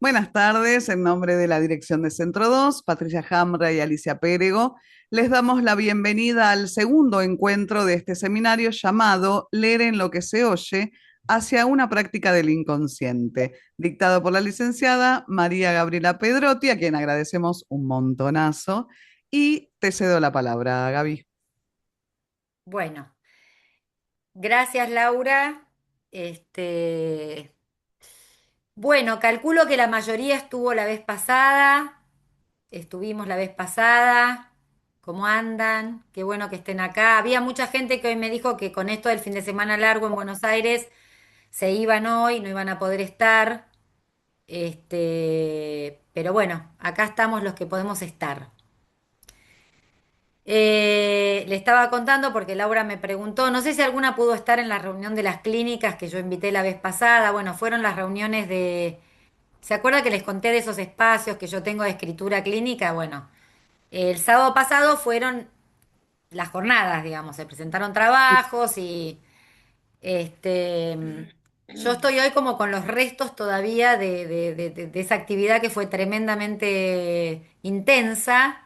Buenas tardes, en nombre de la Dirección de Centro 2, Patricia Hamra y Alicia Pérego, les damos la bienvenida al segundo encuentro de este seminario llamado Leer en lo que se oye, hacia una práctica del inconsciente, dictado por la licenciada María Gabriela Pedrotti, a quien agradecemos un montonazo, y te cedo la palabra, Gaby. Bueno, gracias Laura. Este, bueno, calculo que la mayoría estuvo la vez pasada, estuvimos la vez pasada. ¿Cómo andan? Qué bueno que estén acá. Había mucha gente que hoy me dijo que con esto del fin de semana largo en Buenos Aires se iban hoy, no iban a poder estar. Pero bueno, acá estamos los que podemos estar. Le estaba contando porque Laura me preguntó, no sé si alguna pudo estar en la reunión de las clínicas que yo invité la vez pasada. Bueno, fueron las reuniones de... ¿Se acuerda que les conté de esos espacios que yo tengo de escritura clínica? Bueno, el sábado pasado fueron las jornadas, digamos, se presentaron trabajos y yo estoy hoy como con los restos todavía de esa actividad que fue tremendamente intensa,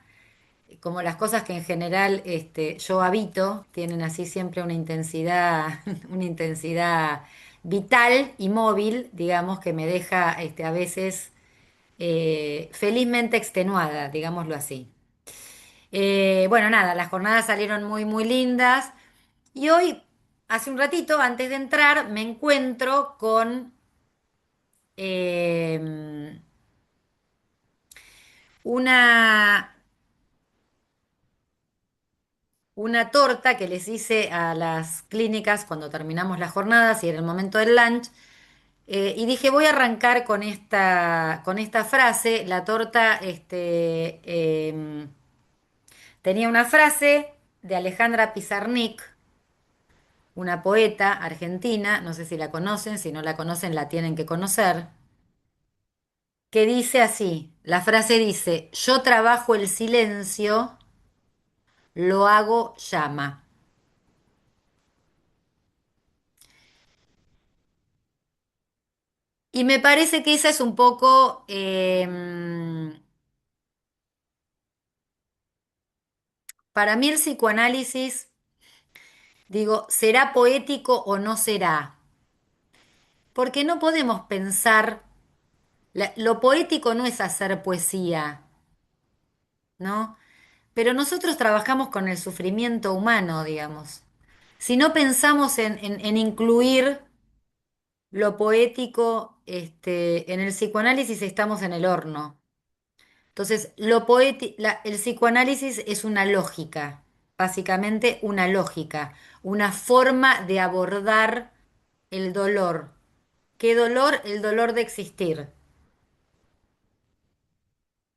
como las cosas que en general yo habito, tienen así siempre una intensidad, una intensidad vital y móvil, digamos, que me deja a veces felizmente extenuada, digámoslo así. Bueno, nada, las jornadas salieron muy, muy lindas y hoy, hace un ratito, antes de entrar, me encuentro con eh, una una torta que les hice a las clínicas cuando terminamos las jornadas y era el momento del lunch. Y dije, voy a arrancar con esta frase. La torta tenía una frase de Alejandra Pizarnik, una poeta argentina, no sé si la conocen, si no la conocen la tienen que conocer, que dice así, la frase dice, yo trabajo el silencio, lo hago llama. Y me parece que esa es un poco, para mí el psicoanálisis, digo, ¿será poético o no será? Porque no podemos pensar, lo poético no es hacer poesía, ¿no? Pero nosotros trabajamos con el sufrimiento humano, digamos. Si no pensamos en incluir lo poético, en el psicoanálisis estamos en el horno. Entonces, el psicoanálisis es una lógica, básicamente una lógica, una forma de abordar el dolor. ¿Qué dolor? El dolor de existir.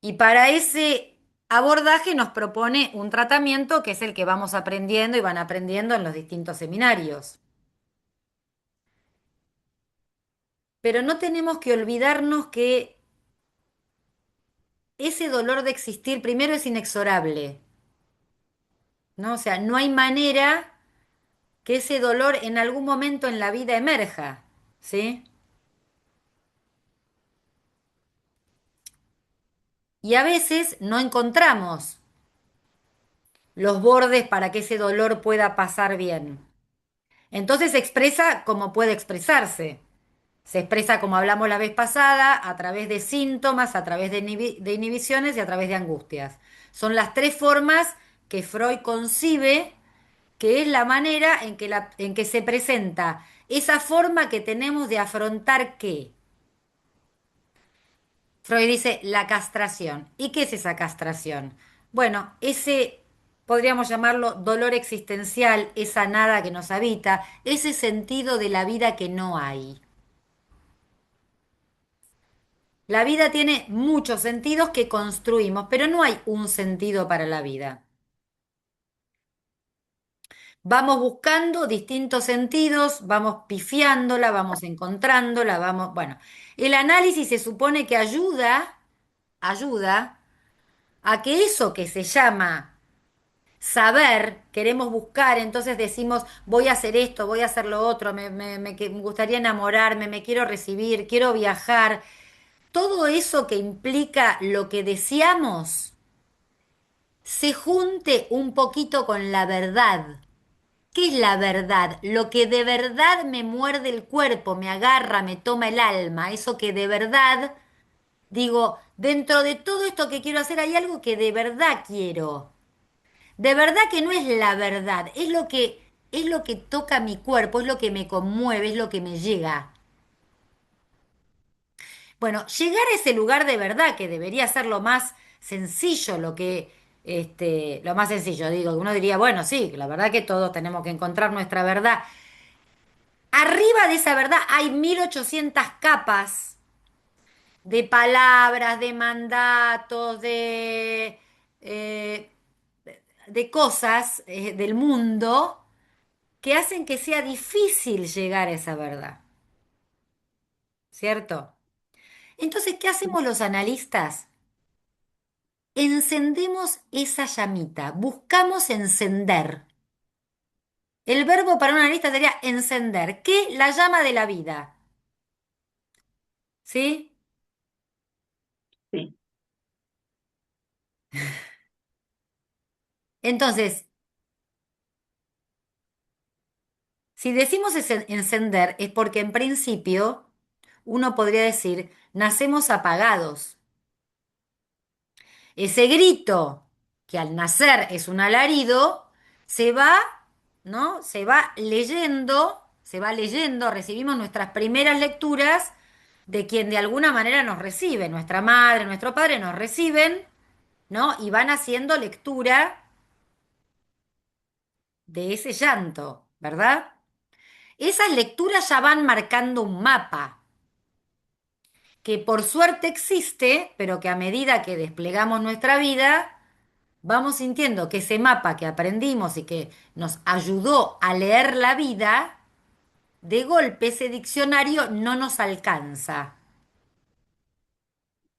Y para ese abordaje nos propone un tratamiento que es el que vamos aprendiendo y van aprendiendo en los distintos seminarios. Pero no tenemos que olvidarnos que ese dolor de existir primero es inexorable, ¿no? O sea, no hay manera que ese dolor en algún momento en la vida emerja, ¿sí? Y a veces no encontramos los bordes para que ese dolor pueda pasar bien. Entonces se expresa como puede expresarse. Se expresa como hablamos la vez pasada, a través de síntomas, a través de inhibiciones y a través de angustias. Son las tres formas que Freud concibe, que es la manera en que se presenta esa forma que tenemos de afrontar qué. Freud dice la castración. ¿Y qué es esa castración? Bueno, ese podríamos llamarlo dolor existencial, esa nada que nos habita, ese sentido de la vida que no hay. La vida tiene muchos sentidos que construimos, pero no hay un sentido para la vida. Vamos buscando distintos sentidos, vamos pifiándola, vamos encontrándola, vamos, bueno, el análisis se supone que ayuda a que eso que se llama saber, queremos buscar, entonces decimos, voy a hacer esto, voy a hacer lo otro, me gustaría enamorarme, me quiero recibir, quiero viajar. todo eso que implica lo que deseamos se junte un poquito con la verdad. ¿Qué es la verdad? Lo que de verdad me muerde el cuerpo, me agarra, me toma el alma, eso que de verdad digo, dentro de todo esto que quiero hacer hay algo que de verdad quiero. De verdad que no es la verdad, es lo que toca mi cuerpo, es lo que me conmueve, es lo que me llega. Bueno, llegar a ese lugar de verdad, que debería ser lo más sencillo, lo más sencillo, digo, uno diría, bueno, sí, la verdad que todos tenemos que encontrar nuestra verdad. Arriba de esa verdad hay 1800 capas de palabras, de mandatos, eh, de cosas del mundo que hacen que sea difícil llegar a esa verdad, ¿cierto? Entonces, ¿qué hacemos los analistas? Encendemos esa llamita, buscamos encender. El verbo para un analista sería encender, ¿qué? La llama de la vida, ¿sí? Sí. Entonces, si decimos encender es porque en principio uno podría decir, nacemos apagados. Ese grito, que al nacer es un alarido, se va, ¿no? Se va leyendo, recibimos nuestras primeras lecturas de quien de alguna manera nos recibe, nuestra madre, nuestro padre nos reciben, ¿no? Y van haciendo lectura de ese llanto, ¿verdad? Esas lecturas ya van marcando un mapa que por suerte existe, pero que a medida que desplegamos nuestra vida, vamos sintiendo que ese mapa que aprendimos y que nos ayudó a leer la vida, de golpe ese diccionario no nos alcanza.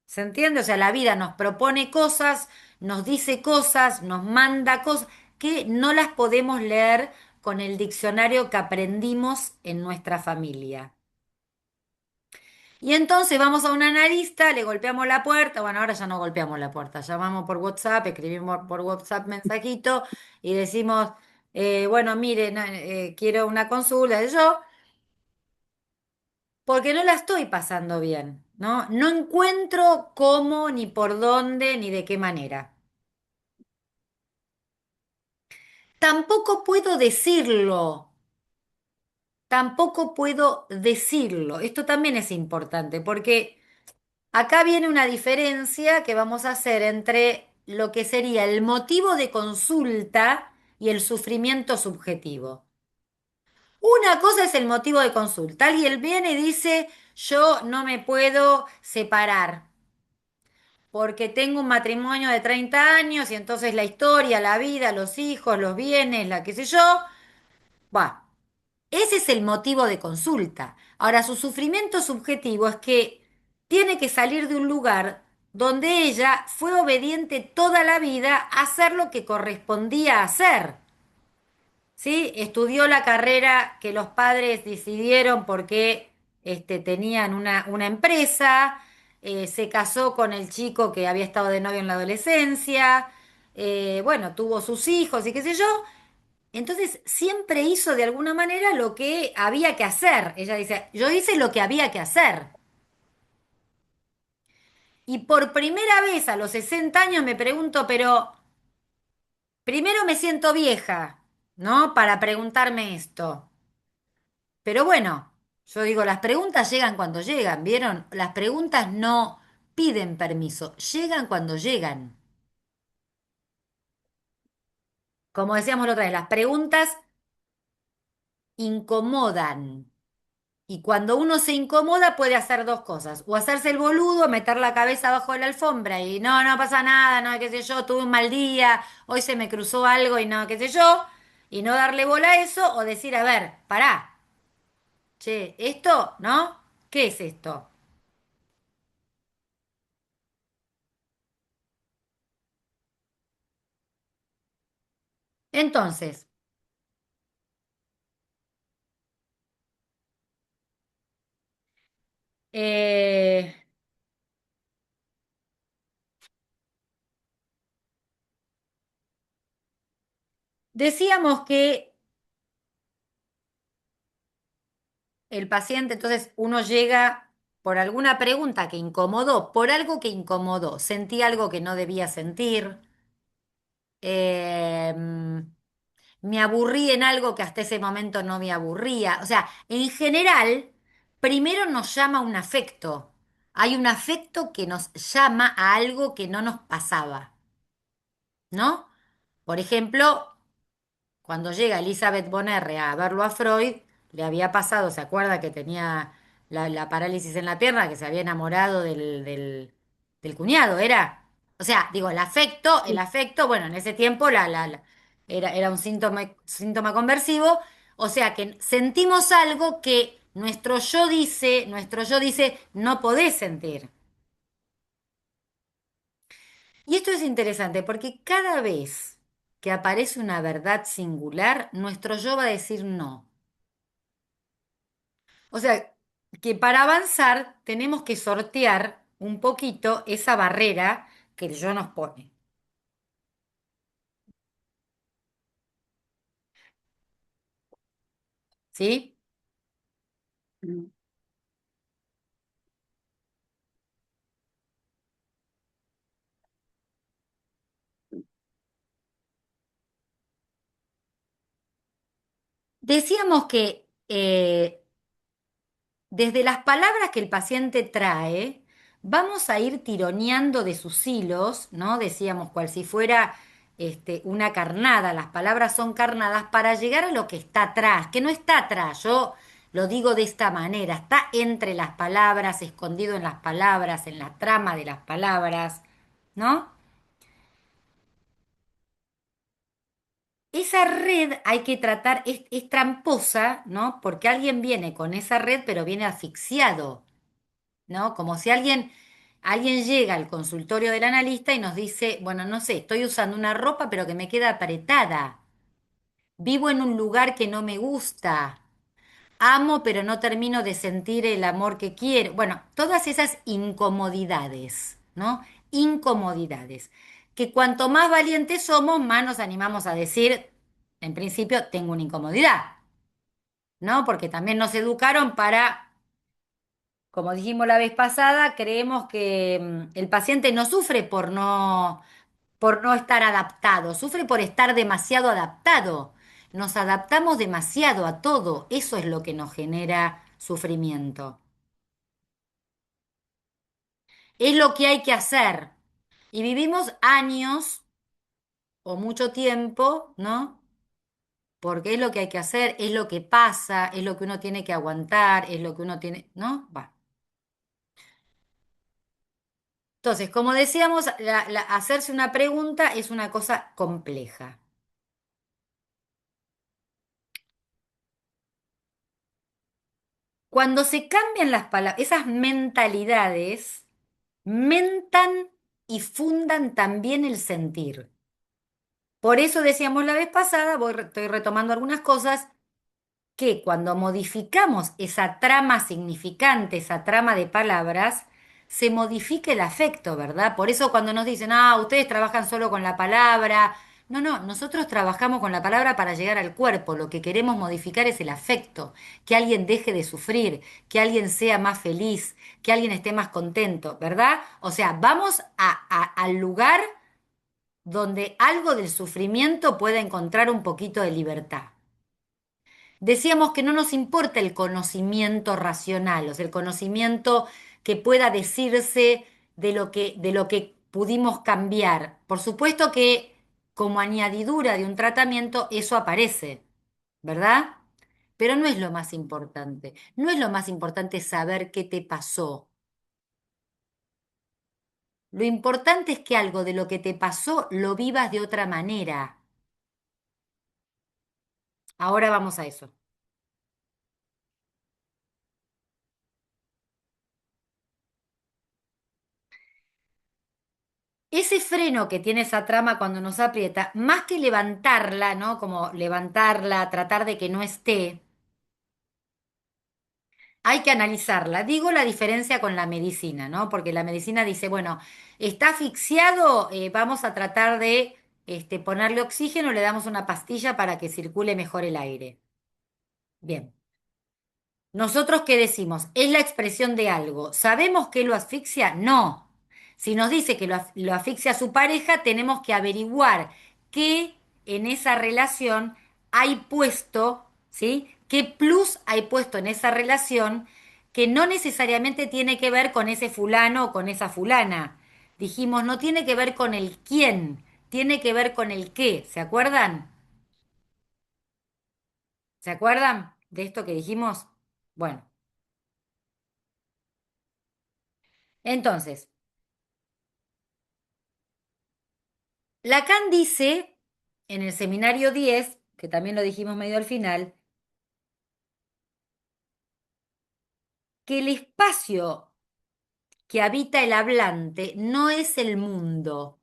¿Se entiende? O sea, la vida nos propone cosas, nos dice cosas, nos manda cosas que no las podemos leer con el diccionario que aprendimos en nuestra familia. Y entonces vamos a un analista, le golpeamos la puerta, bueno, ahora ya no golpeamos la puerta, llamamos por WhatsApp, escribimos por WhatsApp mensajito y decimos, bueno, mire, quiero una consulta, yo, porque no la estoy pasando bien, ¿no? No encuentro cómo, ni por dónde, ni de qué manera. Tampoco puedo decirlo, tampoco puedo decirlo. Esto también es importante, porque acá viene una diferencia que vamos a hacer entre lo que sería el motivo de consulta y el sufrimiento subjetivo. Una cosa es el motivo de consulta. Alguien viene y dice, yo no me puedo separar porque tengo un matrimonio de 30 años y entonces la historia, la vida, los hijos, los bienes, la qué sé yo, va. Ese es el motivo de consulta. Ahora, su sufrimiento subjetivo es que tiene que salir de un lugar donde ella fue obediente toda la vida a hacer lo que correspondía hacer. ¿Sí? Estudió la carrera que los padres decidieron porque tenían una empresa, se casó con el chico que había estado de novio en la adolescencia, bueno, tuvo sus hijos y qué sé yo, entonces siempre hizo de alguna manera lo que había que hacer. Ella dice, yo hice lo que había que hacer. Y por primera vez a los 60 años me pregunto, pero primero me siento vieja, ¿no? Para preguntarme esto. Pero bueno, yo digo, las preguntas llegan cuando llegan, ¿vieron? Las preguntas no piden permiso, llegan cuando llegan. Como decíamos la otra vez, las preguntas incomodan. Y cuando uno se incomoda puede hacer dos cosas, o hacerse el boludo, meter la cabeza abajo de la alfombra y no, no pasa nada, no, qué sé yo, tuve un mal día, hoy se me cruzó algo y no, qué sé yo, y no darle bola a eso, o decir, a ver, pará, che, esto, ¿no? ¿Qué es esto? Entonces, eh, Decíamos que el paciente, entonces uno llega por alguna pregunta que incomodó, por algo que incomodó, sentí algo que no debía sentir, me aburrí en algo que hasta ese momento no me aburría. O sea, en general, primero nos llama un afecto. Hay un afecto que nos llama a algo que no nos pasaba, ¿no? Por ejemplo, cuando llega Elizabeth Bonner a verlo a Freud, le había pasado, ¿se acuerda que tenía la parálisis en la pierna, que se había enamorado del cuñado, era? O sea, digo, el afecto, bueno, en ese tiempo era un síntoma conversivo, o sea que sentimos algo que nuestro yo dice, no podés sentir. Y esto es interesante porque cada vez que aparece una verdad singular, nuestro yo va a decir no. O sea, que para avanzar tenemos que sortear un poquito esa barrera que el yo nos pone. ¿Sí? Decíamos que desde las palabras que el paciente trae, vamos a ir tironeando de sus hilos, ¿no? Decíamos, cual si fuera una carnada, las palabras son carnadas para llegar a lo que está atrás, que no está atrás, yo lo digo de esta manera, está entre las palabras, escondido en las palabras, en la trama de las palabras, ¿no? Esa red hay que tratar, es tramposa, ¿no? Porque alguien viene con esa red, pero viene asfixiado. ¿No? Como si alguien llega al consultorio del analista y nos dice, bueno, no sé, estoy usando una ropa pero que me queda apretada, vivo en un lugar que no me gusta, amo pero no termino de sentir el amor que quiero. Bueno, todas esas incomodidades, ¿no? Incomodidades, que cuanto más valientes somos, más nos animamos a decir, en principio, tengo una incomodidad, ¿no? Porque también nos educaron para, como dijimos la vez pasada, creemos que el paciente no sufre por no estar adaptado, sufre por estar demasiado adaptado. Nos adaptamos demasiado a todo, eso es lo que nos genera sufrimiento. Es lo que hay que hacer. Y vivimos años o mucho tiempo, ¿no? Porque es lo que hay que hacer, es lo que pasa, es lo que uno tiene que aguantar, es lo que uno tiene, ¿no? Va. Entonces, como decíamos, hacerse una pregunta es una cosa compleja. Cuando se cambian las palabras, esas mentalidades mentan y fundan también el sentir. Por eso decíamos la vez pasada, estoy retomando algunas cosas, que cuando modificamos esa trama significante, esa trama de palabras, se modifica el afecto, ¿verdad? Por eso cuando nos dicen, ah, ustedes trabajan solo con la palabra. No, no, nosotros trabajamos con la palabra para llegar al cuerpo. Lo que queremos modificar es el afecto, que alguien deje de sufrir, que alguien sea más feliz, que alguien esté más contento, ¿verdad? O sea, vamos al lugar donde algo del sufrimiento pueda encontrar un poquito de libertad. Decíamos que no nos importa el conocimiento racional, o sea, el conocimiento que pueda decirse de lo que pudimos cambiar. Por supuesto que como añadidura de un tratamiento eso aparece, ¿verdad? Pero no es lo más importante. No es lo más importante saber qué te pasó. Lo importante es que algo de lo que te pasó lo vivas de otra manera. Ahora vamos a eso. Ese freno que tiene esa trama cuando nos aprieta, más que levantarla, ¿no? Como levantarla, tratar de que no esté, hay que analizarla. Digo la diferencia con la medicina, ¿no? Porque la medicina dice, bueno, está asfixiado, vamos a tratar de ponerle oxígeno, le damos una pastilla para que circule mejor el aire. Bien. ¿Nosotros qué decimos? ¿Es la expresión de algo? ¿Sabemos que lo asfixia? No. Si nos dice que lo asfixia a su pareja, tenemos que averiguar qué en esa relación hay puesto, ¿sí? ¿Qué plus hay puesto en esa relación que no necesariamente tiene que ver con ese fulano o con esa fulana? Dijimos, no tiene que ver con el quién, tiene que ver con el qué. ¿Se acuerdan? ¿Se acuerdan de esto que dijimos? Bueno, entonces. Lacan dice, en el seminario 10, que también lo dijimos medio al final, que el espacio que habita el hablante no es el mundo.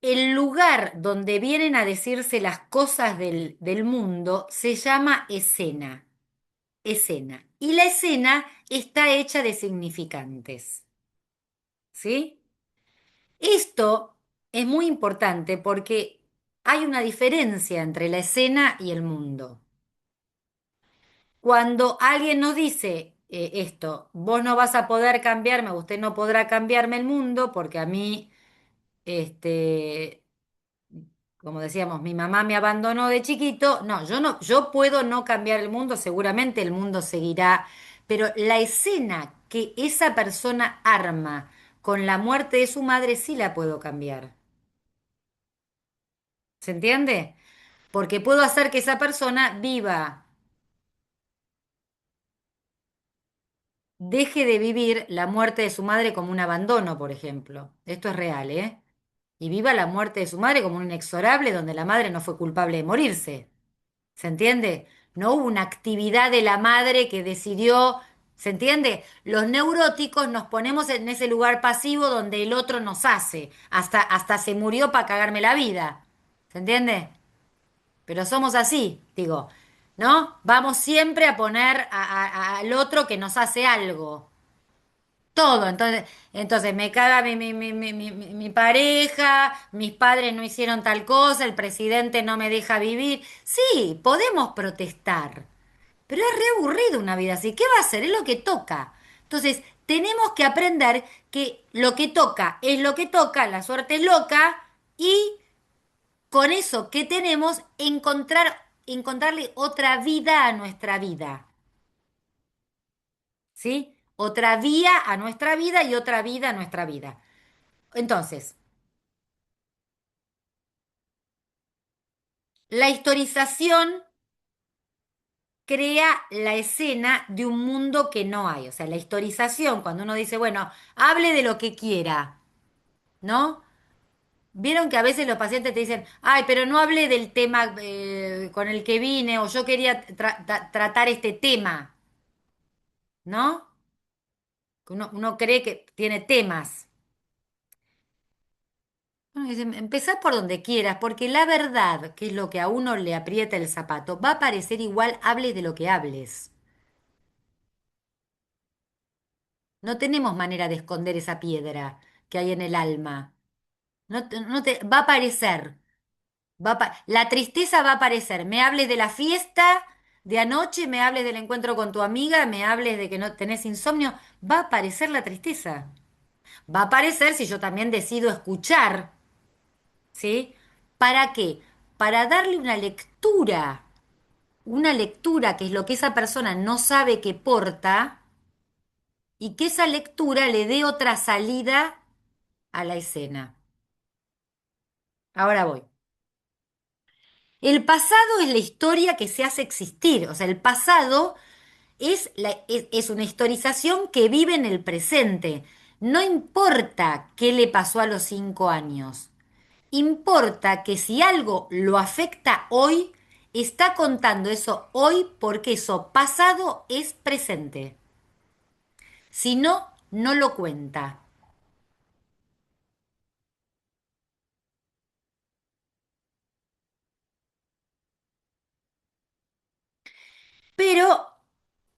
El lugar donde vienen a decirse las cosas del mundo se llama escena, escena. Y la escena está hecha de significantes, ¿sí? Esto es muy importante porque hay una diferencia entre la escena y el mundo. Cuando alguien nos dice esto, vos no vas a poder cambiarme, usted no podrá cambiarme el mundo, porque a mí, este, como decíamos, mi mamá me abandonó de chiquito. No, yo puedo no cambiar el mundo, seguramente el mundo seguirá, pero la escena que esa persona arma con la muerte de su madre sí la puedo cambiar. ¿Se entiende? Porque puedo hacer que esa persona viva, deje de vivir la muerte de su madre como un abandono, por ejemplo. Esto es real, ¿eh? Y viva la muerte de su madre como un inexorable donde la madre no fue culpable de morirse. ¿Se entiende? No hubo una actividad de la madre que decidió. ¿Se entiende? Los neuróticos nos ponemos en ese lugar pasivo donde el otro nos hace. Hasta se murió para cagarme la vida. ¿Se entiende? Pero somos así, digo, ¿no? Vamos siempre a poner al otro que nos hace algo. Todo, entonces me caga mi pareja, mis padres no hicieron tal cosa, el presidente no me deja vivir. Sí, podemos protestar, pero es re aburrido una vida así. ¿Qué va a hacer? Es lo que toca. Entonces, tenemos que aprender que lo que toca es lo que toca, la suerte es loca, y con eso que tenemos, encontrarle otra vida a nuestra vida. ¿Sí? Otra vía a nuestra vida y otra vida a nuestra vida. Entonces, la historización crea la escena de un mundo que no hay. O sea, la historización, cuando uno dice, bueno, hable de lo que quiera, ¿no? Vieron que a veces los pacientes te dicen, ay, pero no hable del tema con el que vine o yo quería tratar este tema, ¿no? Que uno cree que tiene temas. Bueno, dicen, empezá por donde quieras, porque la verdad, que es lo que a uno le aprieta el zapato, va a parecer igual hables de lo que hables. No tenemos manera de esconder esa piedra que hay en el alma. Va a aparecer. La tristeza va a aparecer. Me hables de la fiesta de anoche, me hables del encuentro con tu amiga, me hables de que no tenés insomnio. Va a aparecer la tristeza. Va a aparecer si yo también decido escuchar, ¿sí? ¿Para qué? Para darle una lectura que es lo que esa persona no sabe que porta y que esa lectura le dé otra salida a la escena. Ahora voy. El pasado es la historia que se hace existir, o sea, el pasado es una historización que vive en el presente. No importa qué le pasó a los 5 años, importa que si algo lo afecta hoy, está contando eso hoy porque eso pasado es presente. Si no, no lo cuenta. Pero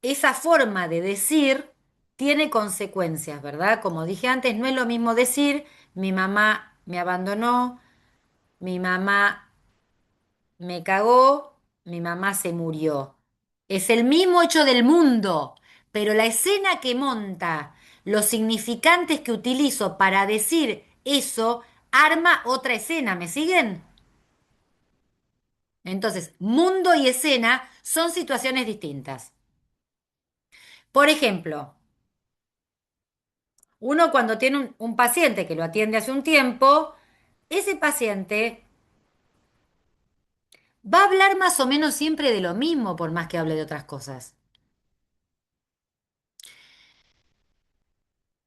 esa forma de decir tiene consecuencias, ¿verdad? Como dije antes, no es lo mismo decir mi mamá me abandonó, mi mamá me cagó, mi mamá se murió. Es el mismo hecho del mundo, pero la escena que monta, los significantes que utilizo para decir eso, arma otra escena, ¿me siguen? Entonces, mundo y escena son situaciones distintas. Por ejemplo, uno cuando tiene un paciente que lo atiende hace un tiempo, ese paciente va a hablar más o menos siempre de lo mismo, por más que hable de otras cosas.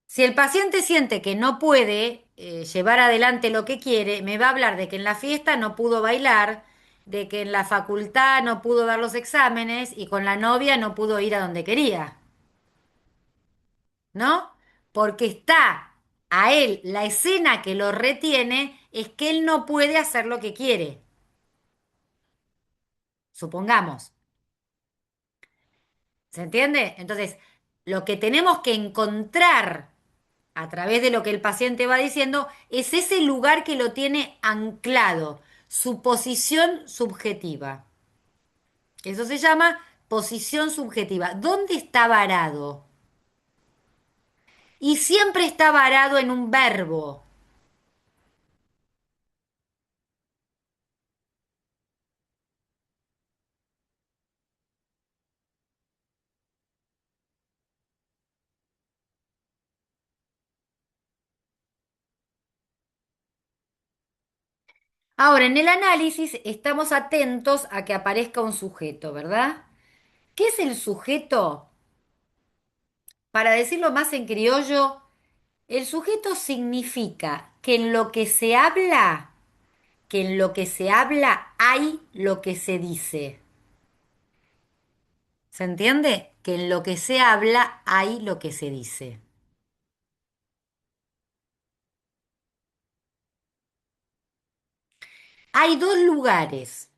Si el paciente siente que no puede llevar adelante lo que quiere, me va a hablar de que en la fiesta no pudo bailar, de que en la facultad no pudo dar los exámenes y con la novia no pudo ir a donde quería, ¿no? Porque está a él, la escena que lo retiene es que él no puede hacer lo que quiere, supongamos. ¿Se entiende? Entonces, lo que tenemos que encontrar a través de lo que el paciente va diciendo es ese lugar que lo tiene anclado, su posición subjetiva. Eso se llama posición subjetiva. ¿Dónde está varado? Y siempre está varado en un verbo. Ahora, en el análisis estamos atentos a que aparezca un sujeto, ¿verdad? ¿Qué es el sujeto? Para decirlo más en criollo, el sujeto significa que en lo que se habla hay lo que se dice. ¿Se entiende? Que en lo que se habla hay lo que se dice. Hay dos lugares.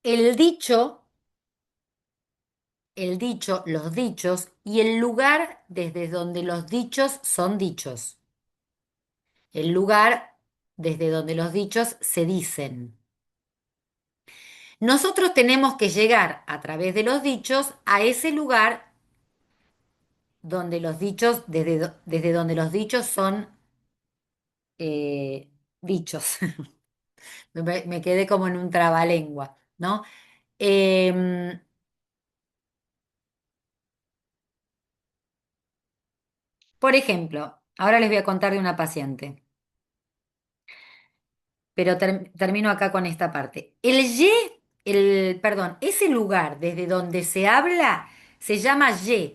El dicho, los dichos y el lugar desde donde los dichos son dichos. El lugar desde donde los dichos se dicen. Nosotros tenemos que llegar a través de los dichos a ese lugar donde los dichos, desde donde los dichos son dichos. Me quedé como en un trabalengua, ¿no? Em, por ejemplo, ahora les voy a contar de una paciente, pero termino acá con esta parte. Perdón, ese lugar desde donde se habla se llama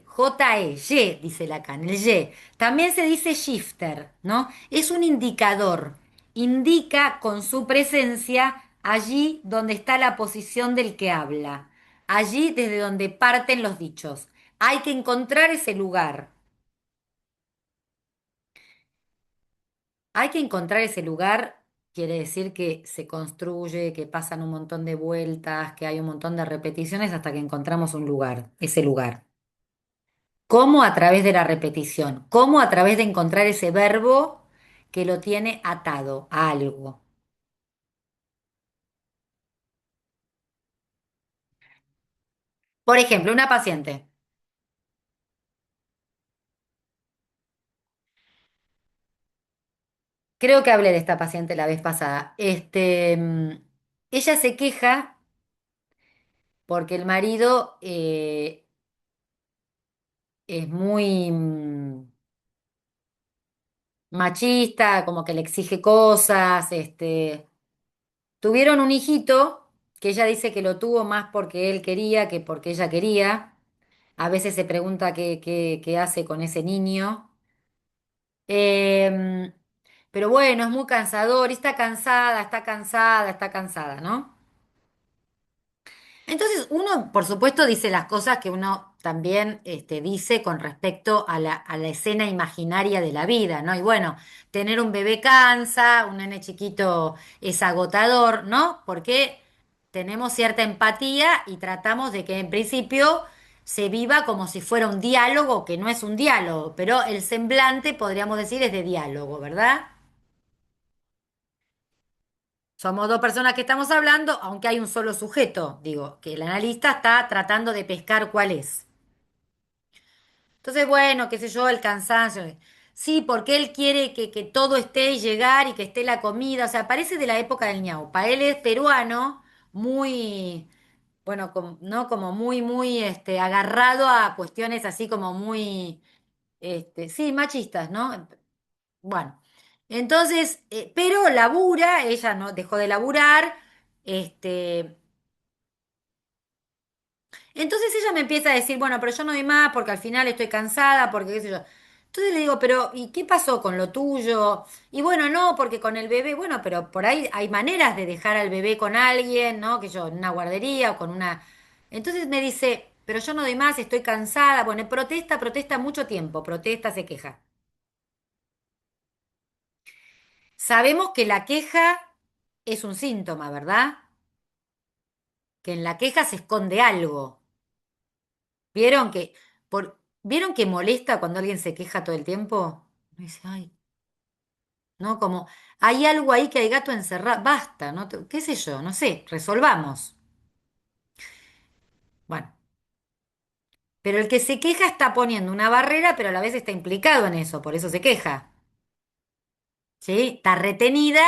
J-E, Y, dice Lacan, el Y. También se dice shifter, ¿no? Es un indicador, indica con su presencia allí donde está la posición del que habla, allí desde donde parten los dichos. Hay que encontrar ese lugar. Hay que encontrar ese lugar, quiere decir que se construye, que pasan un montón de vueltas, que hay un montón de repeticiones hasta que encontramos un lugar, ese lugar. ¿Cómo? A través de la repetición. ¿Cómo? A través de encontrar ese verbo que lo tiene atado a algo. Por ejemplo, una paciente. Creo que hablé de esta paciente la vez pasada. Ella se queja porque el marido es muy machista, como que le exige cosas, tuvieron un hijito que ella dice que lo tuvo más porque él quería que porque ella quería. A veces se pregunta qué hace con ese niño. Em, pero bueno, es muy cansador, y está cansada, está cansada, está cansada, ¿no? Entonces, uno, por supuesto, dice las cosas que uno también dice con respecto a la escena imaginaria de la vida, ¿no? Y bueno, tener un bebé cansa, un nene chiquito es agotador, ¿no? Porque tenemos cierta empatía y tratamos de que en principio se viva como si fuera un diálogo, que no es un diálogo, pero el semblante, podríamos decir, es de diálogo, ¿verdad? Somos dos personas que estamos hablando, aunque hay un solo sujeto, digo, que el analista está tratando de pescar cuál es. Entonces, bueno, qué sé yo, el cansancio. Sí, porque él quiere que todo esté y llegar y que esté la comida. O sea, parece de la época del ñaupa. Él es peruano, muy, bueno, ¿no? Como muy, agarrado a cuestiones así como muy, sí, machistas, ¿no? Bueno, entonces, pero labura, ella no dejó de laburar, este, entonces ella me empieza a decir, bueno, pero yo no doy más porque al final estoy cansada, porque qué sé yo. Entonces le digo, pero ¿y qué pasó con lo tuyo? Y bueno, no, porque con el bebé, bueno, pero por ahí hay maneras de dejar al bebé con alguien, ¿no? Que yo, en una guardería o con una... Entonces me dice, pero yo no doy más, estoy cansada. Bueno, protesta, protesta mucho tiempo, protesta, se queja. Sabemos que la queja es un síntoma, ¿verdad? Que en la queja se esconde algo. ¿Vieron que, ¿vieron que molesta cuando alguien se queja todo el tiempo? Me dice, ay, ¿no? Como, hay algo ahí que hay gato encerrado, basta, ¿no? ¿Qué sé yo? No sé, resolvamos. Bueno, pero el que se queja está poniendo una barrera, pero a la vez está implicado en eso, por eso se queja, ¿sí? Está retenida,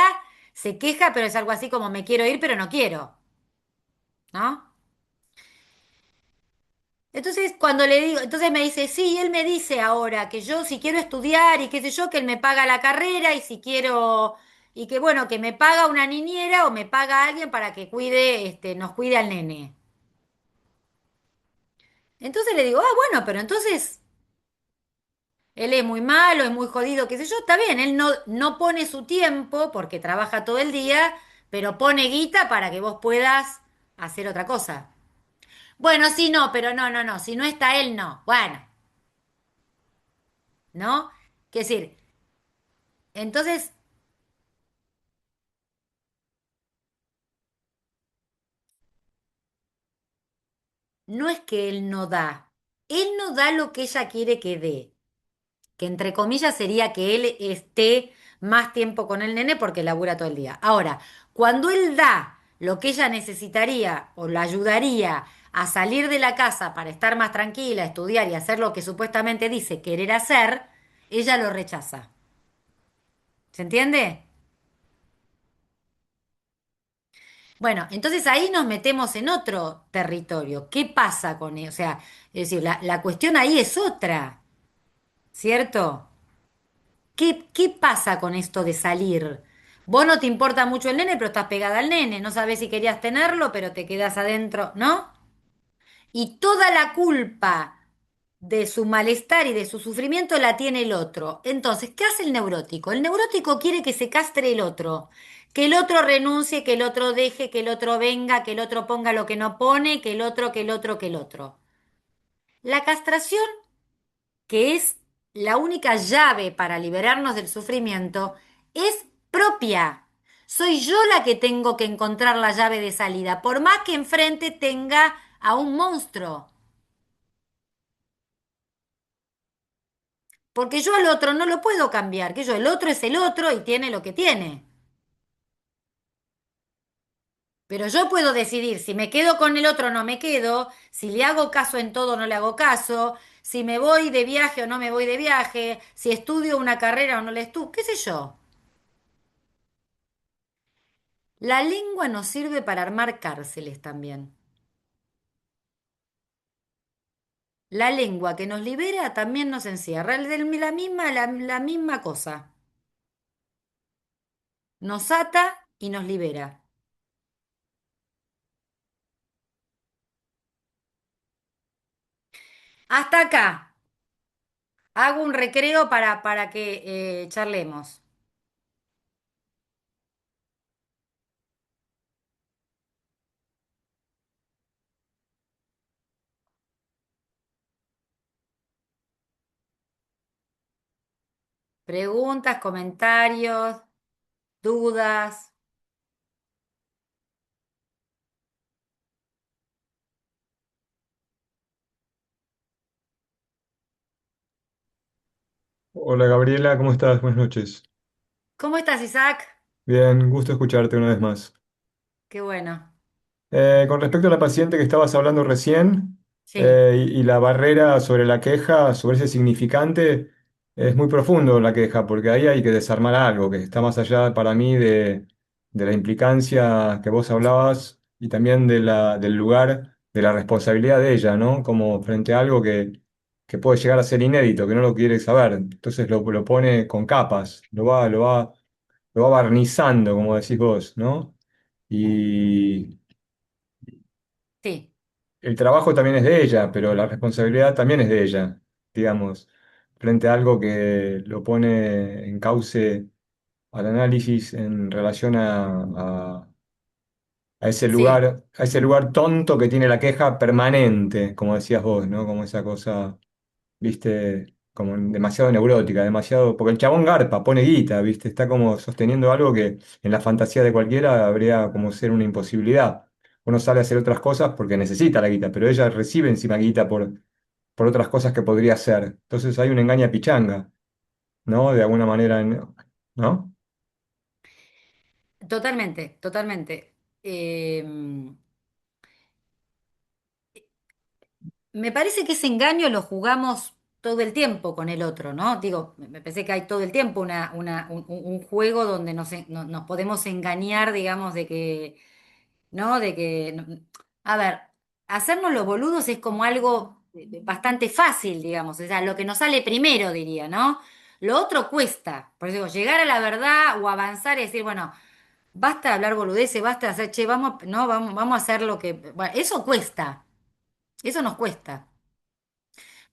se queja, pero es algo así como me quiero ir, pero no quiero, ¿no? Entonces, cuando le digo, entonces me dice, sí, él me dice ahora que yo si quiero estudiar y qué sé yo, que él me paga la carrera y si quiero, y que bueno, que me paga una niñera o me paga alguien para que cuide, nos cuide al nene. Entonces le digo, ah, bueno, pero entonces él es muy malo, es muy jodido, qué sé yo, está bien, él no pone su tiempo porque trabaja todo el día, pero pone guita para que vos puedas hacer otra cosa. Bueno, sí, no, pero no, si no está él, no. Bueno, ¿no? Quiero decir, entonces, no es que él no da lo que ella quiere que dé, que entre comillas sería que él esté más tiempo con el nene porque labura todo el día. Ahora, cuando él da lo que ella necesitaría o la ayudaría a salir de la casa para estar más tranquila, estudiar y hacer lo que supuestamente dice querer hacer, ella lo rechaza. ¿Se entiende? Bueno, entonces ahí nos metemos en otro territorio. ¿Qué pasa con eso? O sea, es decir, la cuestión ahí es otra, ¿cierto? ¿Qué pasa con esto de salir? Vos no te importa mucho el nene, pero estás pegada al nene. No sabés si querías tenerlo, pero te quedás adentro, ¿no? Y toda la culpa de su malestar y de su sufrimiento la tiene el otro. Entonces, ¿qué hace el neurótico? El neurótico quiere que se castre el otro, que el otro renuncie, que el otro deje, que el otro venga, que el otro ponga lo que no pone, que el otro, que el otro, que el otro. La castración, que es la única llave para liberarnos del sufrimiento, es propia. Soy yo la que tengo que encontrar la llave de salida, por más que enfrente tenga a un monstruo. Porque yo al otro no lo puedo cambiar, que yo, el otro es el otro y tiene lo que tiene. Pero yo puedo decidir si me quedo con el otro o no me quedo, si le hago caso en todo o no le hago caso, si me voy de viaje o no me voy de viaje, si estudio una carrera o no la estudio, qué sé yo. La lengua nos sirve para armar cárceles también. La lengua que nos libera también nos encierra. La misma cosa. Nos ata y nos libera. Hasta acá. Hago un recreo para que charlemos. Preguntas, comentarios, dudas. Hola Gabriela, ¿cómo estás? Buenas noches. ¿Cómo estás, Isaac? Bien, gusto escucharte una vez más. Qué bueno. Con respecto a la paciente que estabas hablando recién Sí, y la barrera sobre la queja, sobre ese significante, es muy profundo la queja, porque ahí hay que desarmar algo que está más allá para mí de la implicancia que vos hablabas y también del lugar, de la responsabilidad de ella, ¿no? Como frente a algo que puede llegar a ser inédito, que no lo quiere saber. Entonces lo pone con capas, lo va barnizando, como decís vos, ¿no? Y sí, el trabajo también es de ella, pero la responsabilidad también es de ella, digamos, frente a algo que lo pone en cauce al análisis en relación sí, a ese lugar tonto que tiene la queja permanente, como decías vos, ¿no? Como esa cosa, viste, como demasiado neurótica, demasiado, porque el chabón garpa, pone guita, viste, está como sosteniendo algo que en la fantasía de cualquiera habría como ser una imposibilidad. Uno sale a hacer otras cosas porque necesita la guita, pero ella recibe encima guita por otras cosas que podría hacer. Entonces hay un engaña pichanga, ¿no? De alguna manera, ¿no? totalmente, totalmente. Eh, Me parece que ese engaño lo jugamos todo el tiempo con el otro, ¿no? Digo, me pensé que hay todo el tiempo un juego donde nos podemos engañar, digamos, de que, ¿no? A ver, hacernos los boludos es como algo bastante fácil, digamos, o sea, lo que nos sale primero, diría, ¿no? Lo otro cuesta, por eso digo, llegar a la verdad o avanzar y decir, bueno, basta de hablar boludeces, basta de hacer, che, vamos, no, vamos a hacer lo que, bueno, eso cuesta, eso nos cuesta.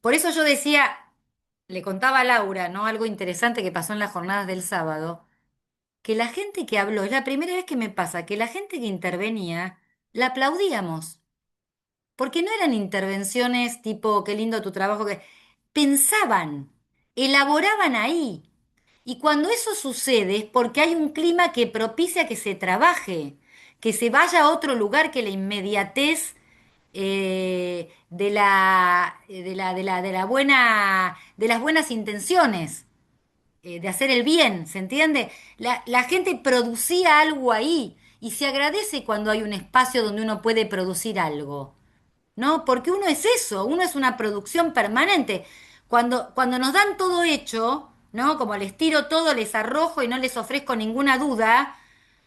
Por eso yo decía, le contaba a Laura, ¿no? Algo interesante que pasó en las jornadas del sábado, que la gente que habló, es la primera vez que me pasa, que la gente que intervenía, la aplaudíamos. Porque no eran intervenciones tipo, qué lindo tu trabajo, que pensaban, elaboraban ahí. Y cuando eso sucede es porque hay un clima que propicia que se trabaje, que se vaya a otro lugar que la inmediatez de la buena, de las buenas intenciones, de hacer el bien, ¿se entiende? La gente producía algo ahí y se agradece cuando hay un espacio donde uno puede producir algo. ¿No? Porque uno es eso, uno es una producción permanente. Cuando nos dan todo hecho, ¿no? Como les tiro todo, les arrojo y no les ofrezco ninguna duda,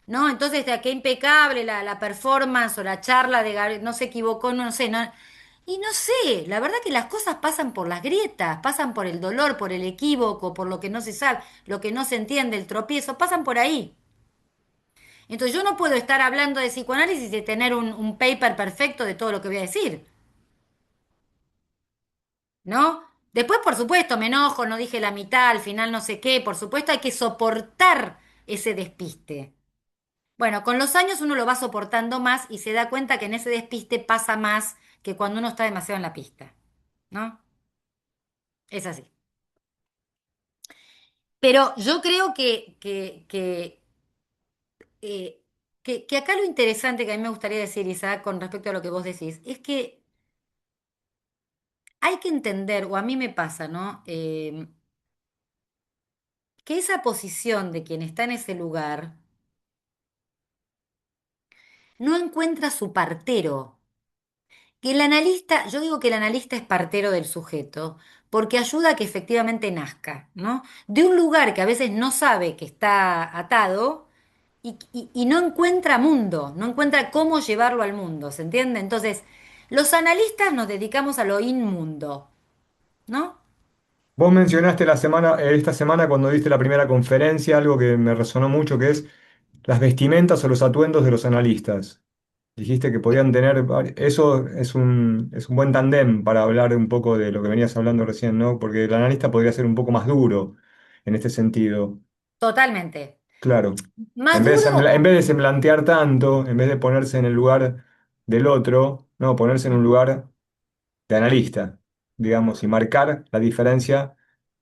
¿no? Entonces, qué impecable la performance o la charla de Gabriel, no se equivocó, no sé, no. Y no sé, la verdad que las cosas pasan por las grietas, pasan por el dolor, por el equívoco, por lo que no se sabe, lo que no se entiende, el tropiezo, pasan por ahí. Entonces yo no puedo estar hablando de psicoanálisis y tener un paper perfecto de todo lo que voy a decir. ¿No? Después, por supuesto, me enojo, no dije la mitad, al final no sé qué, por supuesto hay que soportar ese despiste. Bueno, con los años uno lo va soportando más y se da cuenta que en ese despiste pasa más que cuando uno está demasiado en la pista, ¿no? Es así. Pero yo creo eh, que acá lo interesante que a mí me gustaría decir, Isaac, con respecto a lo que vos decís, es que hay que entender, o a mí me pasa, ¿no? Que esa posición de quien está en ese lugar no encuentra su partero. Que el analista, yo digo que el analista es partero del sujeto, porque ayuda a que efectivamente nazca, ¿no? De un lugar que a veces no sabe que está atado y no encuentra mundo, no encuentra cómo llevarlo al mundo, ¿se entiende? Entonces, los analistas nos dedicamos a lo inmundo, ¿no? Vos mencionaste esta semana cuando diste la primera conferencia, algo que me resonó mucho, que es las vestimentas o los atuendos de los analistas. Dijiste que podían tener, eso es un buen tándem para hablar un poco de lo que venías hablando recién, ¿no? Porque el analista podría ser un poco más duro en este sentido. Totalmente. Claro. Más duro, En vez de semblantear tanto, en vez de ponerse en el lugar del otro, no, ponerse en un lugar de analista, digamos, y marcar la diferencia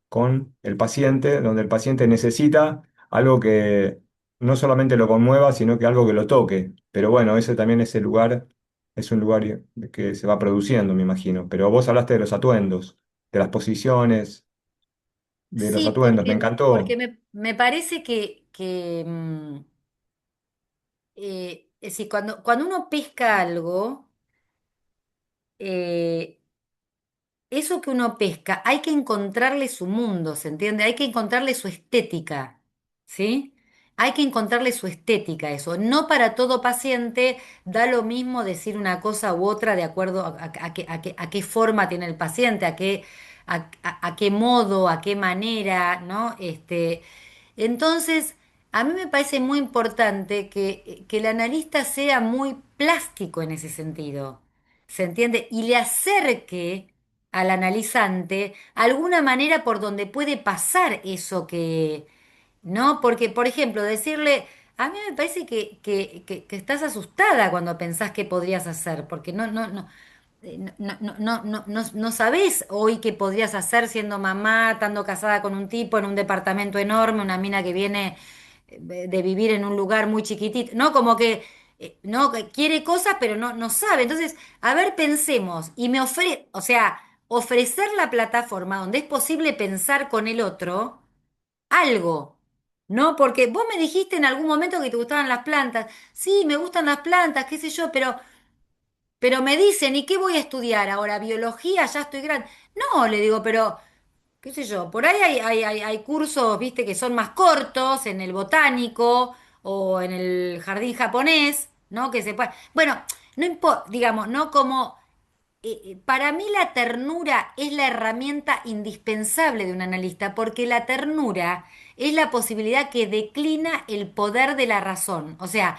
con el paciente, donde el paciente necesita algo que no solamente lo conmueva, sino que algo que lo toque. Pero bueno, ese también es un lugar que se va produciendo, me imagino. Pero vos hablaste de los atuendos, de las posiciones. de los Sí, atuendos. Me porque encantó. me parece es decir, cuando uno pesca algo, eh, eso que uno pesca, hay que encontrarle su mundo, ¿se entiende? Hay que encontrarle su estética, ¿sí? Hay que encontrarle su estética a eso. No para todo paciente da lo mismo decir una cosa u otra de acuerdo a qué forma tiene el paciente, a qué modo, a qué manera, ¿no? Entonces, a mí me parece muy importante que el analista sea muy plástico en ese sentido, ¿se entiende? Y le acerque al analizante alguna manera por donde puede pasar eso que, ¿no? Porque, por ejemplo, decirle, a mí me parece que estás asustada cuando pensás qué podrías hacer, porque no sabés hoy qué podrías hacer siendo mamá, estando casada con un tipo en un departamento enorme, una mina que viene de vivir en un lugar muy chiquitito, ¿no? Como que, ¿no? Que quiere cosas, pero no sabe. Entonces, a ver, pensemos, y o sea, ofrecer la plataforma donde es posible pensar con el otro algo. ¿No? Porque vos me dijiste en algún momento que te gustaban las plantas. Sí, me gustan las plantas, qué sé yo, pero me dicen, ¿y qué voy a estudiar ahora? ¿Biología? Ya estoy grande. No, le digo, pero, qué sé yo, por ahí hay cursos, viste, que son más cortos, en el botánico o en el jardín japonés, ¿no? Que se puede. Bueno, no importa, digamos, ¿no? Como para mí la ternura es la herramienta indispensable de un analista, porque la ternura es la posibilidad que declina el poder de la razón, o sea,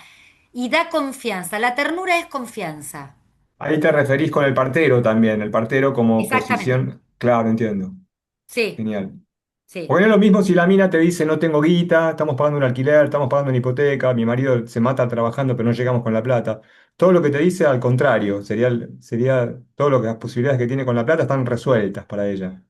y da confianza. La ternura es confianza. Ahí te referís con el partero también, el partero como Exactamente. posición. Claro, entiendo. Sí, Genial. sí. Porque no es lo mismo si la mina te dice no tengo guita, estamos pagando un alquiler, estamos pagando una hipoteca, mi marido se mata trabajando pero no llegamos con la plata. Todo lo que te dice al contrario, sería todo lo que las posibilidades que tiene con la plata están resueltas para ella.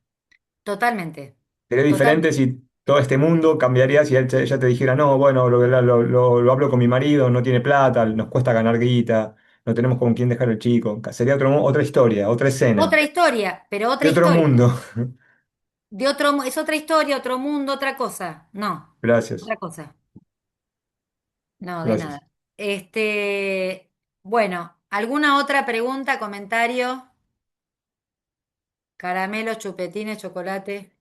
Totalmente. Sería diferente Totalmente. si todo este mundo cambiaría si ella te dijera, no, bueno, lo hablo con mi marido, no tiene plata, nos cuesta ganar guita, no tenemos con quién dejar el chico. Sería otra historia, otra escena, Otra historia, pero otra de otro historia. mundo. Es otra historia, otro mundo, otra cosa. No, Gracias, otra cosa. No, de gracias. nada. Bueno, ¿alguna otra pregunta, comentario? Caramelo, chupetines, chocolate.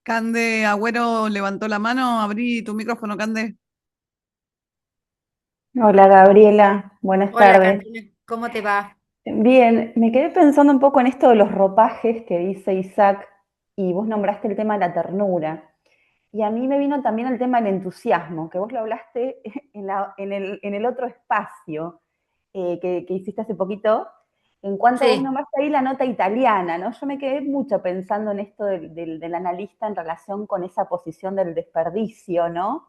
Cande Agüero levantó la mano. Abrí tu micrófono, Cande. Hola Gabriela, buenas Hola, tardes. Candela, ¿cómo te va? Bien, me quedé pensando un poco en esto de los ropajes que dice Isaac y vos nombraste el tema de la ternura. Y a mí me vino también el tema del entusiasmo, que vos lo hablaste en el otro espacio que hiciste hace poquito, en cuanto vos Sí, nombraste ahí la nota italiana, ¿no? Yo me quedé mucho pensando en esto del analista en relación con esa posición del desperdicio, ¿no?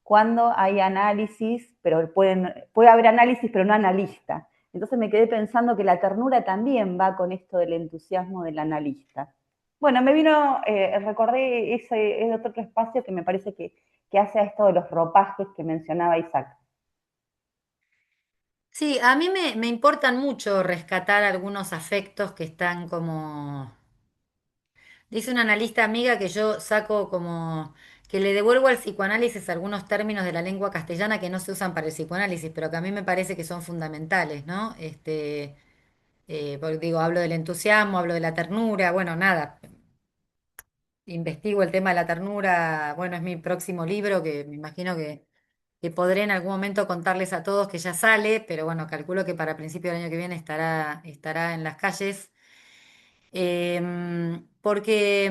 Cuando hay análisis, pero puede haber análisis, pero no analista. Entonces me quedé pensando que la ternura también va con esto del entusiasmo del analista. Bueno, recordé ese otro espacio que me parece que hace a esto de los ropajes que mencionaba Isaac. sí, a mí me importan mucho rescatar algunos afectos que están como. Dice una analista amiga que yo saco como. Que le devuelvo al psicoanálisis algunos términos de la lengua castellana que no se usan para el psicoanálisis, pero que a mí me parece que son fundamentales, ¿no? Porque digo, hablo del entusiasmo, hablo de la ternura, bueno, nada, investigo el tema de la ternura, bueno, es mi próximo libro que me imagino que podré en algún momento contarles a todos que ya sale, pero bueno, calculo que para principio del año que viene estará en las calles. Porque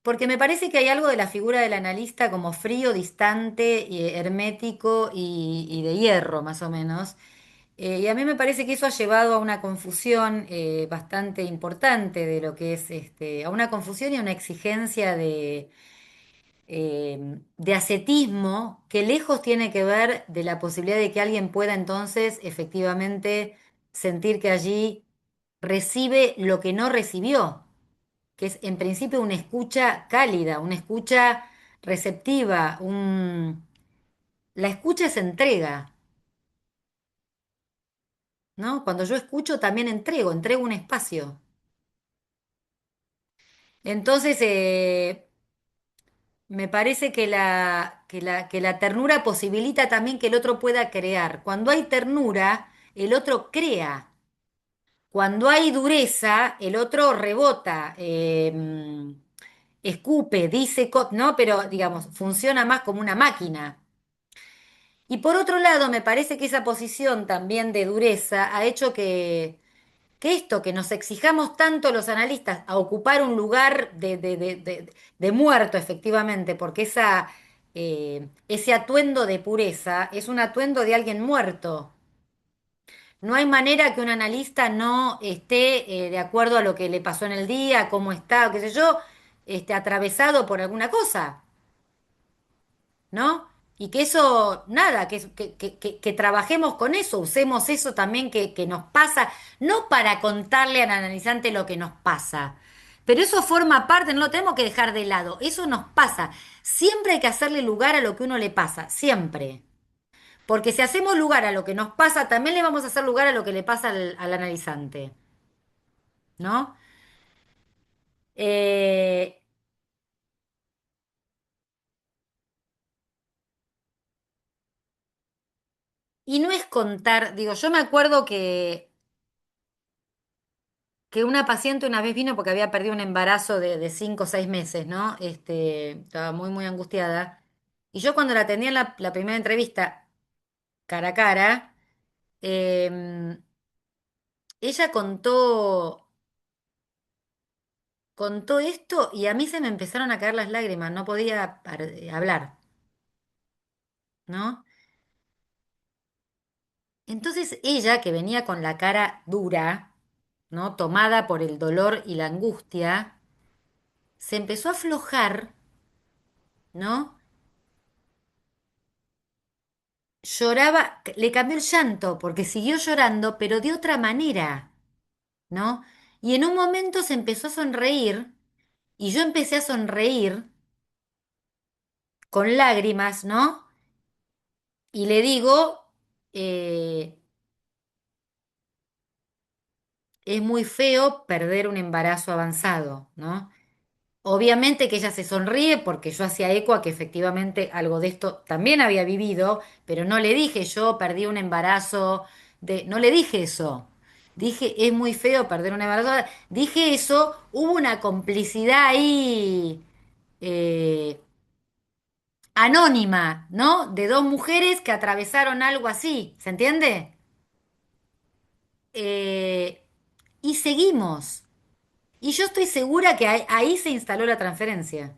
porque me parece que hay algo de la figura del analista como frío, distante, hermético y de hierro, más o menos. Y a mí me parece que eso ha llevado a una confusión bastante importante de lo que es a una confusión y a una exigencia de ascetismo que lejos tiene que ver de la posibilidad de que alguien pueda entonces efectivamente sentir que allí recibe lo que no recibió, que es en principio una escucha cálida, una escucha receptiva, la escucha es entrega, ¿no? Cuando yo escucho también entrego un espacio. Entonces, me parece que la ternura posibilita también que el otro pueda crear. Cuando hay ternura, el otro crea. Cuando hay dureza, el otro rebota, escupe, dice, ¿no? Pero, digamos, funciona más como una máquina. Y por otro lado, me parece que esa posición también de dureza ha hecho que esto, que nos exijamos tanto los analistas a ocupar un lugar de muerto, efectivamente, porque ese atuendo de pureza es un atuendo de alguien muerto. No hay manera que un analista no esté de acuerdo a lo que le pasó en el día, cómo está, o qué sé yo, atravesado por alguna cosa, ¿no? Y que eso, nada, que trabajemos con eso, usemos eso también que nos pasa, no para contarle al analizante lo que nos pasa, pero eso forma parte, no lo tenemos que dejar de lado, eso nos pasa. Siempre hay que hacerle lugar a lo que uno le pasa, siempre. Porque si hacemos lugar a lo que nos pasa, también le vamos a hacer lugar a lo que le pasa al analizante, ¿no? Eh, y no es contar, digo, yo me acuerdo que una paciente una vez vino porque había perdido un embarazo de 5 o 6 meses, ¿no? Estaba muy, muy angustiada. Y yo cuando la atendí en la primera entrevista, cara a cara, eh, ella contó esto y a mí se me empezaron a caer las lágrimas, no podía hablar, ¿no? Entonces ella, que venía con la cara dura, ¿no? Tomada por el dolor y la angustia, se empezó a aflojar, ¿no? Lloraba, le cambió el llanto porque siguió llorando, pero de otra manera, ¿no? Y en un momento se empezó a sonreír y yo empecé a sonreír con lágrimas, ¿no? Y le digo, eh, es muy feo perder un embarazo avanzado, ¿no? Obviamente que ella se sonríe porque yo hacía eco a que efectivamente algo de esto también había vivido, pero no le dije yo perdí un embarazo no le dije eso. Dije, es muy feo perder un embarazo. Dije eso, hubo una complicidad ahí anónima, ¿no? De dos mujeres que atravesaron algo así, ¿se entiende? Eh, y seguimos. Y yo estoy segura que ahí se instaló la transferencia.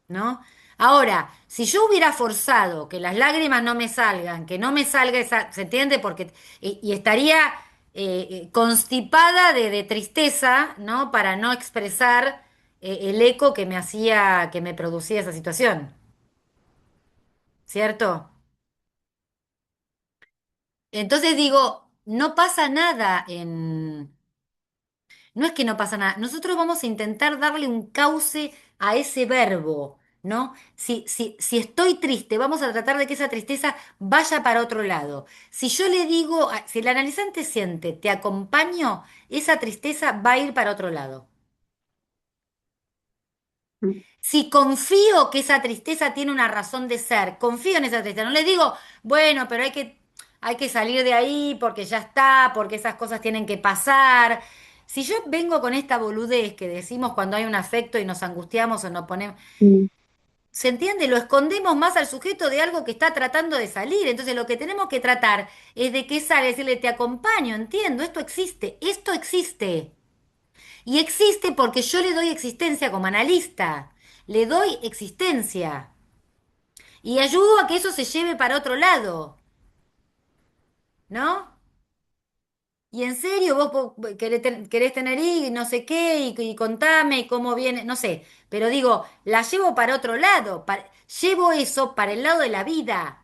¿No? Ahora, si yo hubiera forzado que las lágrimas no me salgan, que no me salga esa, ¿se entiende? Porque, y estaría constipada de tristeza, ¿no? Para no expresar el eco que me hacía, que me producía esa situación, ¿cierto? Entonces digo, no pasa nada no es que no pasa nada, nosotros vamos a intentar darle un cauce a ese verbo, ¿no? Si estoy triste, vamos a tratar de que esa tristeza vaya para otro lado. Si yo le digo, si el analizante siente, te acompaño, esa tristeza va a ir para otro lado. Mm. Si confío que esa tristeza tiene una razón de ser, confío en esa tristeza, no le digo, bueno, pero hay que salir de ahí porque ya está, porque esas cosas tienen que pasar. Si yo vengo con esta boludez que decimos cuando hay un afecto y nos angustiamos o nos ponemos, Mm. ¿se entiende? Lo escondemos más al sujeto de algo que está tratando de salir. Entonces lo que tenemos que tratar es de que salga, decirle, te acompaño, entiendo, esto existe, esto existe. Y existe porque yo le doy existencia como analista. Le doy existencia. Y ayudo a que eso se lleve para otro lado. ¿No? Y en serio, querés tener y no sé qué, y contame y cómo viene, no sé. Pero digo, la llevo para otro lado. Llevo eso para el lado de la vida.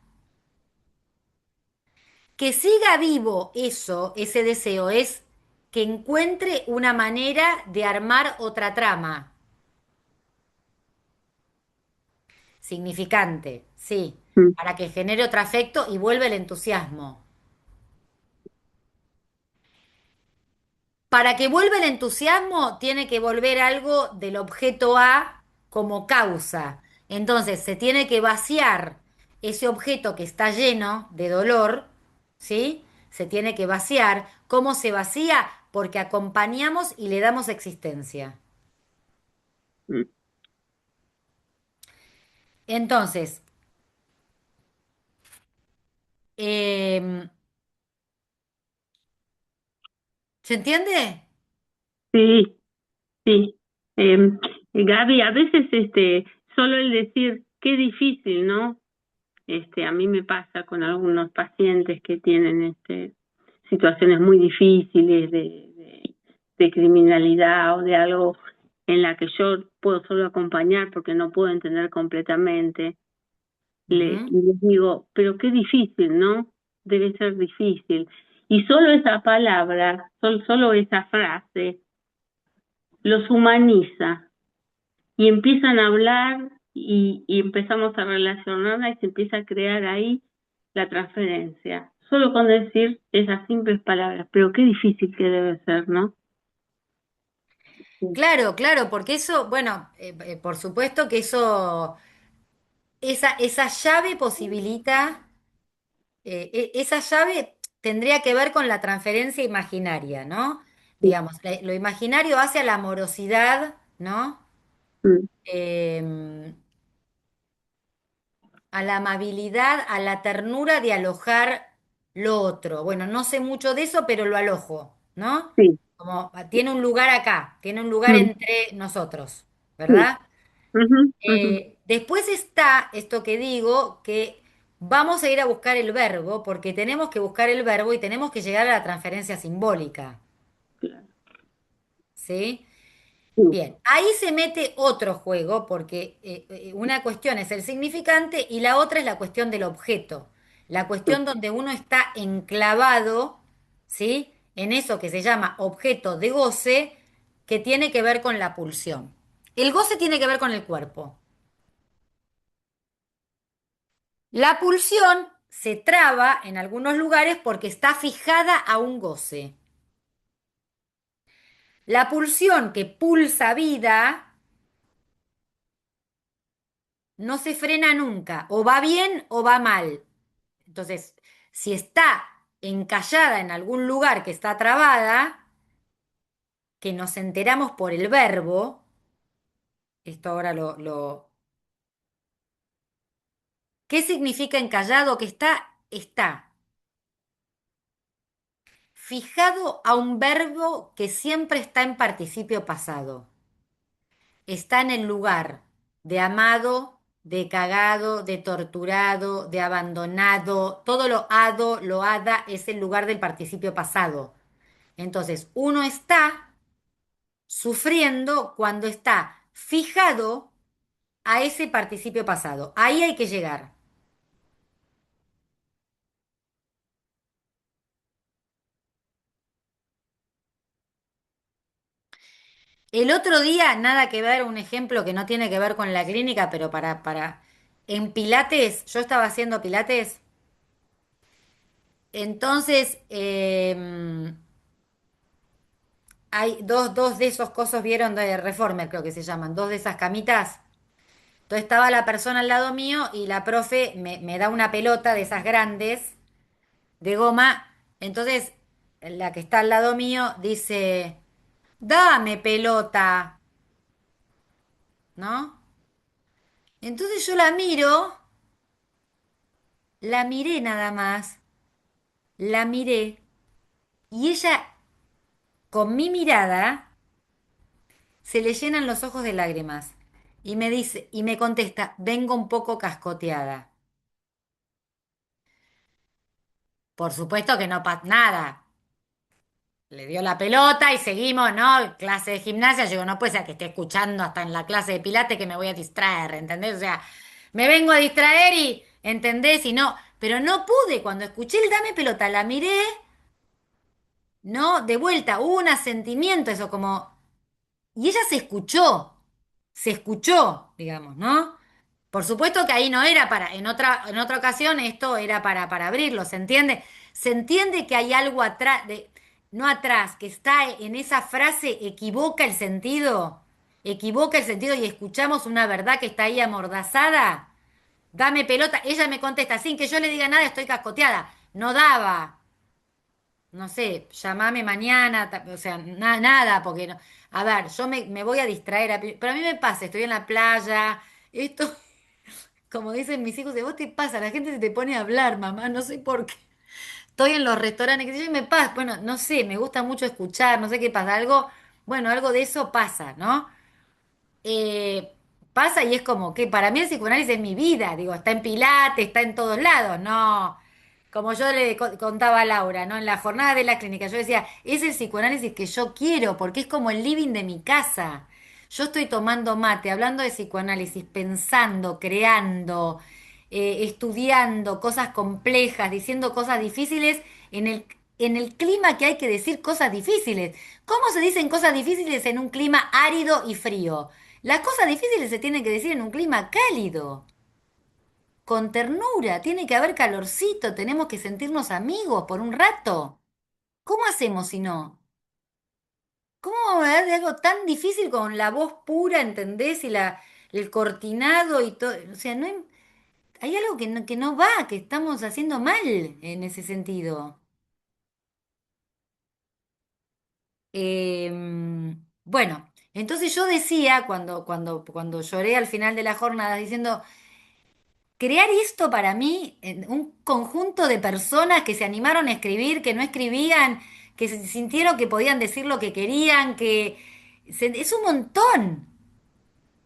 Que siga vivo eso, ese deseo, es que encuentre una manera de armar otra trama. Significante, sí, Mm. para que genere otro afecto y vuelva el entusiasmo. Para que vuelva el entusiasmo, tiene que volver algo del objeto A como causa. Entonces, se tiene que vaciar ese objeto que está lleno de dolor, ¿sí? Se tiene que vaciar. ¿Cómo se vacía? Porque acompañamos y le damos existencia. mm. Entonces, em, ¿se entiende? Sí, sí. Gaby, a veces solo el decir qué difícil, ¿no? A mí me pasa con algunos pacientes que tienen situaciones muy difíciles de criminalidad o de algo en la que yo puedo solo acompañar porque no puedo entender completamente. Ujú. Y les digo, pero qué difícil, ¿no? Debe ser difícil. Y solo esa palabra, solo esa frase, los humaniza y empiezan a hablar y empezamos a relacionarla y se empieza a crear ahí la transferencia. Solo con decir esas simples palabras, pero qué difícil que debe ser, ¿no? Sí, Claro, claro, porque eso, bueno, por supuesto que eso, esa llave posibilita, esa llave tendría que ver con la transferencia imaginaria, ¿no? sí, Digamos, lo imaginario hace a la amorosidad, ¿no? mm, Em, a la amabilidad, a la ternura de alojar lo otro. Bueno, no sé mucho de eso, pero lo alojo, ¿no? sí, Como tiene un lugar acá, tiene un lugar mm, entre nosotros, sí, ¿verdad? ujú, ujú, Después está esto que digo, que vamos a ir a buscar el verbo, porque tenemos que buscar el verbo y tenemos que llegar a la transferencia simbólica, claro, ¿sí? sí, Bien, ahí se mete otro juego, porque una cuestión es el significante y la otra es la cuestión del objeto, la sí, cuestión donde uno está enclavado, ¿sí? En eso que se llama objeto de goce, que tiene que ver con la pulsión. El goce tiene que ver con el cuerpo. La pulsión se traba en algunos lugares porque está fijada a un goce. La pulsión que pulsa vida no se frena nunca, o va bien o va mal. Entonces, si está encallada en algún lugar que está trabada, que nos enteramos por el verbo, esto ahora ¿qué significa encallado? Que está fijado a un verbo que siempre está en participio pasado. Está en el lugar de amado, de cagado, de torturado, de abandonado. Todo lo hado, lo hada es el lugar del participio pasado. Entonces, uno está sufriendo cuando está fijado a ese participio pasado. Ahí hay que llegar. El otro día, nada que ver, un ejemplo que no tiene que ver con la clínica, pero en Pilates, yo estaba haciendo Pilates, entonces hay dos de esos cosos, vieron, de Reformer, creo que se llaman, dos de esas camitas. Entonces estaba la persona al lado mío y la profe me da una pelota de esas grandes, de goma. Entonces la que está al lado mío dice, dame pelota, ¿no? Entonces yo la miré nada más, la miré y ella, con mi mirada, se le llenan los ojos de lágrimas y me dice, y me contesta, vengo un poco cascoteada. Por supuesto que no pasa nada. Le dio la pelota y seguimos, ¿no? Clase de gimnasia. Yo digo, no puede ser que esté escuchando hasta en la clase de pilates que me voy a distraer, ¿entendés? O sea, me vengo a distraer y, ¿entendés? Y no, pero no pude. Cuando escuché el dame pelota, la miré, ¿no? De vuelta, hubo un asentimiento, eso como... Y ella se escuchó, digamos, ¿no? Por supuesto que ahí no era para, en otra ocasión esto era para abrirlo, ¿se entiende? Se entiende que hay algo atrás de, no atrás, que está en esa frase, equivoca el sentido y escuchamos una verdad que está ahí amordazada, dame pelota, ella me contesta, sin que yo le diga nada, estoy cascoteada, no daba, no sé, llamame mañana, o sea, nada, porque no, a ver, me voy a distraer, pero a mí me pasa, estoy en la playa, esto, como dicen mis hijos, de vos te pasa, la gente se te pone a hablar, mamá, no sé por qué. Estoy en los restaurantes, qué sé yo, y me pasa, bueno, no sé, me gusta mucho escuchar, no sé qué pasa, algo, bueno, algo de eso pasa, ¿no? Eh, Pasa y es como que para mí el psicoanálisis es mi vida, digo, está en Pilates, está en todos lados, no. Como yo le contaba a Laura, ¿no? En la jornada de la clínica, yo decía, es el psicoanálisis que yo quiero, porque es como el living de mi casa. Yo estoy tomando mate, hablando de psicoanálisis, pensando, creando, estudiando cosas complejas, diciendo cosas difíciles en el clima que hay que decir cosas difíciles. ¿Cómo se dicen cosas difíciles en un clima árido y frío? Las cosas difíciles se tienen que decir en un clima cálido, con ternura, tiene que haber calorcito, tenemos que sentirnos amigos por un rato. ¿Cómo hacemos si no? ¿Cómo vamos a hablar de algo tan difícil con la voz pura, ¿entendés? Y el cortinado y todo. O sea, no hay algo que no va, que estamos haciendo mal en ese sentido. Bueno, entonces yo decía cuando lloré al final de la jornada diciendo, crear esto para mí, un conjunto de personas que se animaron a escribir, que no escribían, que se sintieron que podían decir lo que querían, es un montón,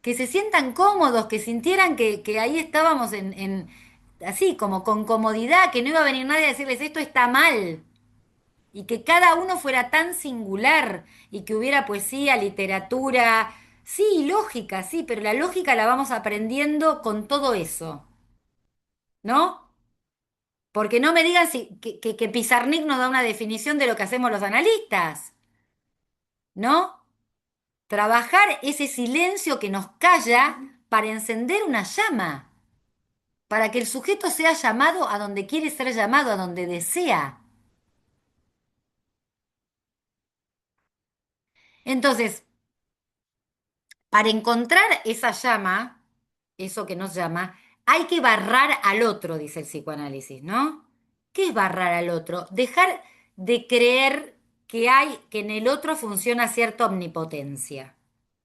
que se sientan cómodos, que sintieran que ahí estábamos así, como con comodidad, que no iba a venir nadie a decirles esto está mal, y que cada uno fuera tan singular, y que hubiera poesía, literatura, sí, lógica, sí, pero la lógica la vamos aprendiendo con todo eso, ¿no? Porque no me digan que Pizarnik nos da una definición de lo que hacemos los analistas, ¿no? Trabajar ese silencio que nos calla para encender una llama, para que el sujeto sea llamado a donde quiere ser llamado, a donde desea. Entonces, para encontrar esa llama, eso que nos llama, hay que barrar al otro, dice el psicoanálisis, ¿no? ¿Qué es barrar al otro? Dejar de creer que en el otro funciona cierta omnipotencia,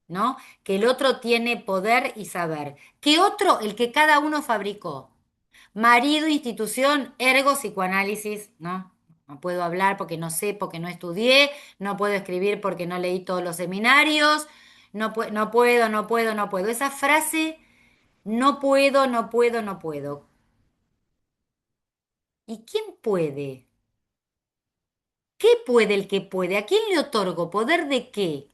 ¿no? Que el otro tiene poder y saber. Que otro, el que cada uno fabricó. Marido, institución, ergo, psicoanálisis, ¿no? No puedo hablar porque no sé, porque no estudié, no puedo escribir porque no leí todos los seminarios, no puedo, no puedo, no puedo. Esa frase, no puedo, no puedo, no puedo. ¿Y quién puede? ¿Qué puede el que puede? ¿A quién le otorgo? ¿Poder de qué?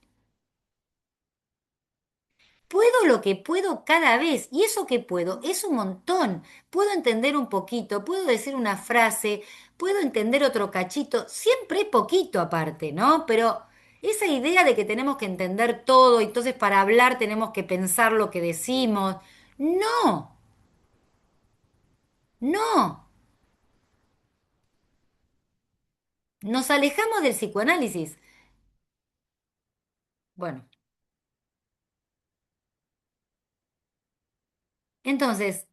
Puedo lo que puedo cada vez, y eso que puedo es un montón. Puedo entender un poquito, puedo decir una frase, puedo entender otro cachito, siempre es poquito aparte, ¿no? Pero esa idea de que tenemos que entender todo, entonces para hablar tenemos que pensar lo que decimos, no, no, nos alejamos del psicoanálisis. Bueno, entonces,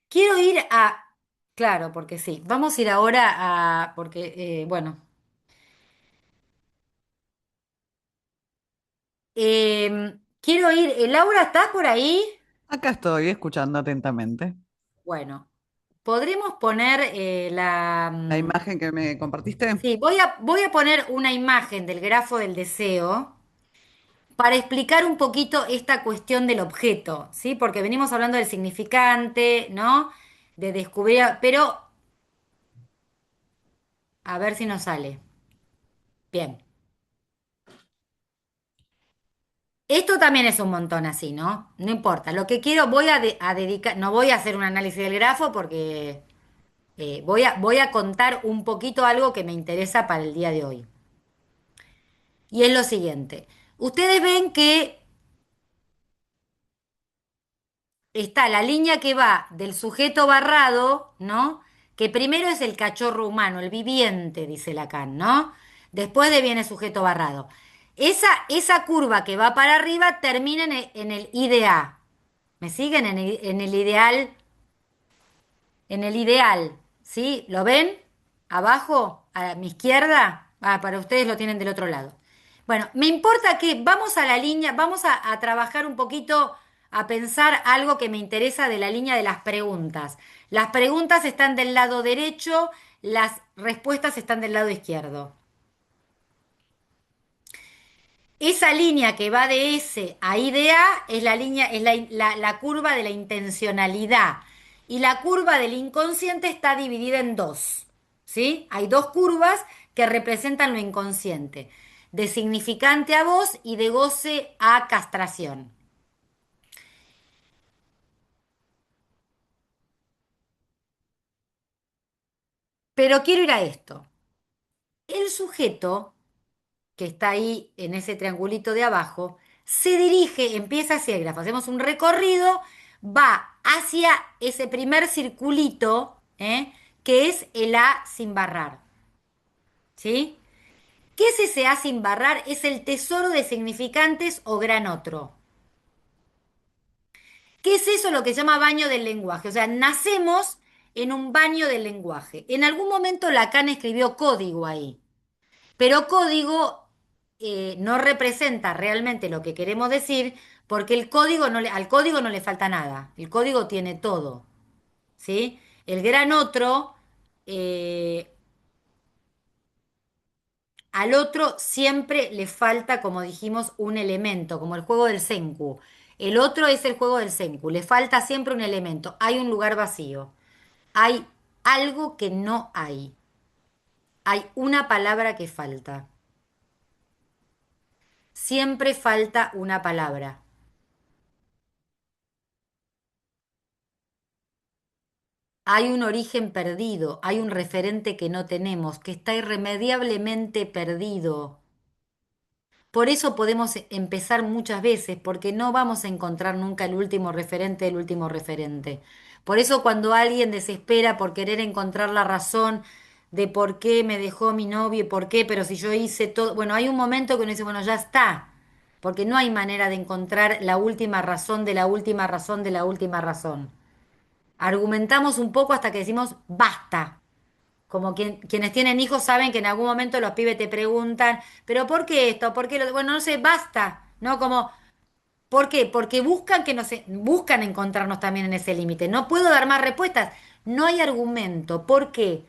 quiero ir a... Claro, porque sí, vamos a ir ahora a... Porque, bueno. Quiero ir. Laura, ¿estás por ahí? Acá estoy escuchando atentamente. Bueno, podremos poner La imagen que me compartiste. Sí, voy a poner una imagen del grafo del deseo para explicar un poquito esta cuestión del objeto, ¿sí? Porque venimos hablando del significante, ¿no? De descubrir, pero a ver si nos sale. Bien. Esto también es un montón así, ¿no? No importa. Lo que quiero, a dedicar, no voy a hacer un análisis del grafo porque voy a contar un poquito algo que me interesa para el día de hoy. Y es lo siguiente. Ustedes ven que está la línea que va del sujeto barrado, ¿no? que primero es el cachorro humano, el viviente, dice Lacan, ¿no? Después de viene sujeto barrado. Esa curva que va para arriba termina en el IDA. ¿Me siguen? En el ideal, en el ideal, ¿sí? ¿Lo ven? Abajo, a mi izquierda. Ah, para ustedes lo tienen del otro lado. Bueno, me importa que vamos a la línea, vamos a trabajar un poquito, a pensar algo que me interesa de la línea de las preguntas. Las preguntas están del lado derecho, las respuestas están del lado izquierdo. Esa línea que va de S a I de A es la línea, es la curva de la intencionalidad. Y la curva del inconsciente está dividida en dos. ¿Sí? Hay dos curvas que representan lo inconsciente. De significante a voz y de goce a castración. Pero quiero ir a esto. El sujeto que está ahí en ese triangulito de abajo, se dirige, empieza hacia el grafo. Hacemos un recorrido, va hacia ese primer circulito, que es el A sin barrar. ¿Sí? ¿Qué es ese A sin barrar? Es el tesoro de significantes o gran otro. ¿Qué es eso lo que se llama baño del lenguaje? O sea, nacemos en un baño del lenguaje. En algún momento Lacan escribió código ahí. Pero código no representa realmente lo que queremos decir porque al código no le falta nada. El código tiene todo. ¿Sí? El gran otro, eh, al otro siempre le falta, como dijimos, un elemento, como el juego del Senku. El otro es el juego del Senku. Le falta siempre un elemento. Hay un lugar vacío. Hay algo que no hay. Hay una palabra que falta. Siempre falta una palabra. Hay un origen perdido, hay un referente que no tenemos, que está irremediablemente perdido. Por eso podemos empezar muchas veces, porque no vamos a encontrar nunca el último referente del último referente. Por eso cuando alguien desespera por querer encontrar la razón de por qué me dejó mi novio y por qué, pero si yo hice todo, bueno, hay un momento que uno dice, bueno, ya está, porque no hay manera de encontrar la última razón de la última razón de la última razón. Argumentamos un poco hasta que decimos basta. Como quienes tienen hijos saben que en algún momento los pibes te preguntan, ¿pero por qué esto? ¿Por qué lo? Bueno, no sé, basta. ¿No? Como, ¿por qué? Porque buscan encontrarnos también en ese límite. No puedo dar más respuestas. No hay argumento. ¿Por qué?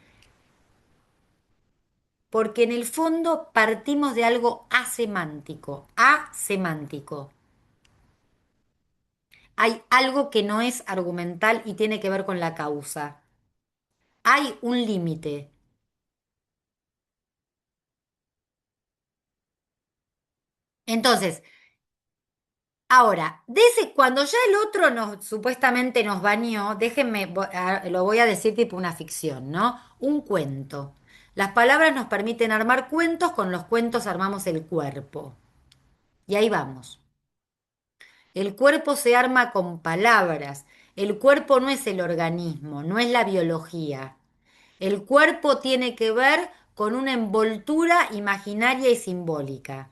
Porque en el fondo partimos de algo asemántico. Asemántico. Hay algo que no es argumental y tiene que ver con la causa. Hay un límite. Entonces, ahora, cuando ya el otro supuestamente nos bañó, déjenme, lo voy a decir tipo una ficción, ¿no? Un cuento. Las palabras nos permiten armar cuentos, con los cuentos armamos el cuerpo. Y ahí vamos. El cuerpo se arma con palabras. El cuerpo no es el organismo, no es la biología. El cuerpo tiene que ver con una envoltura imaginaria y simbólica.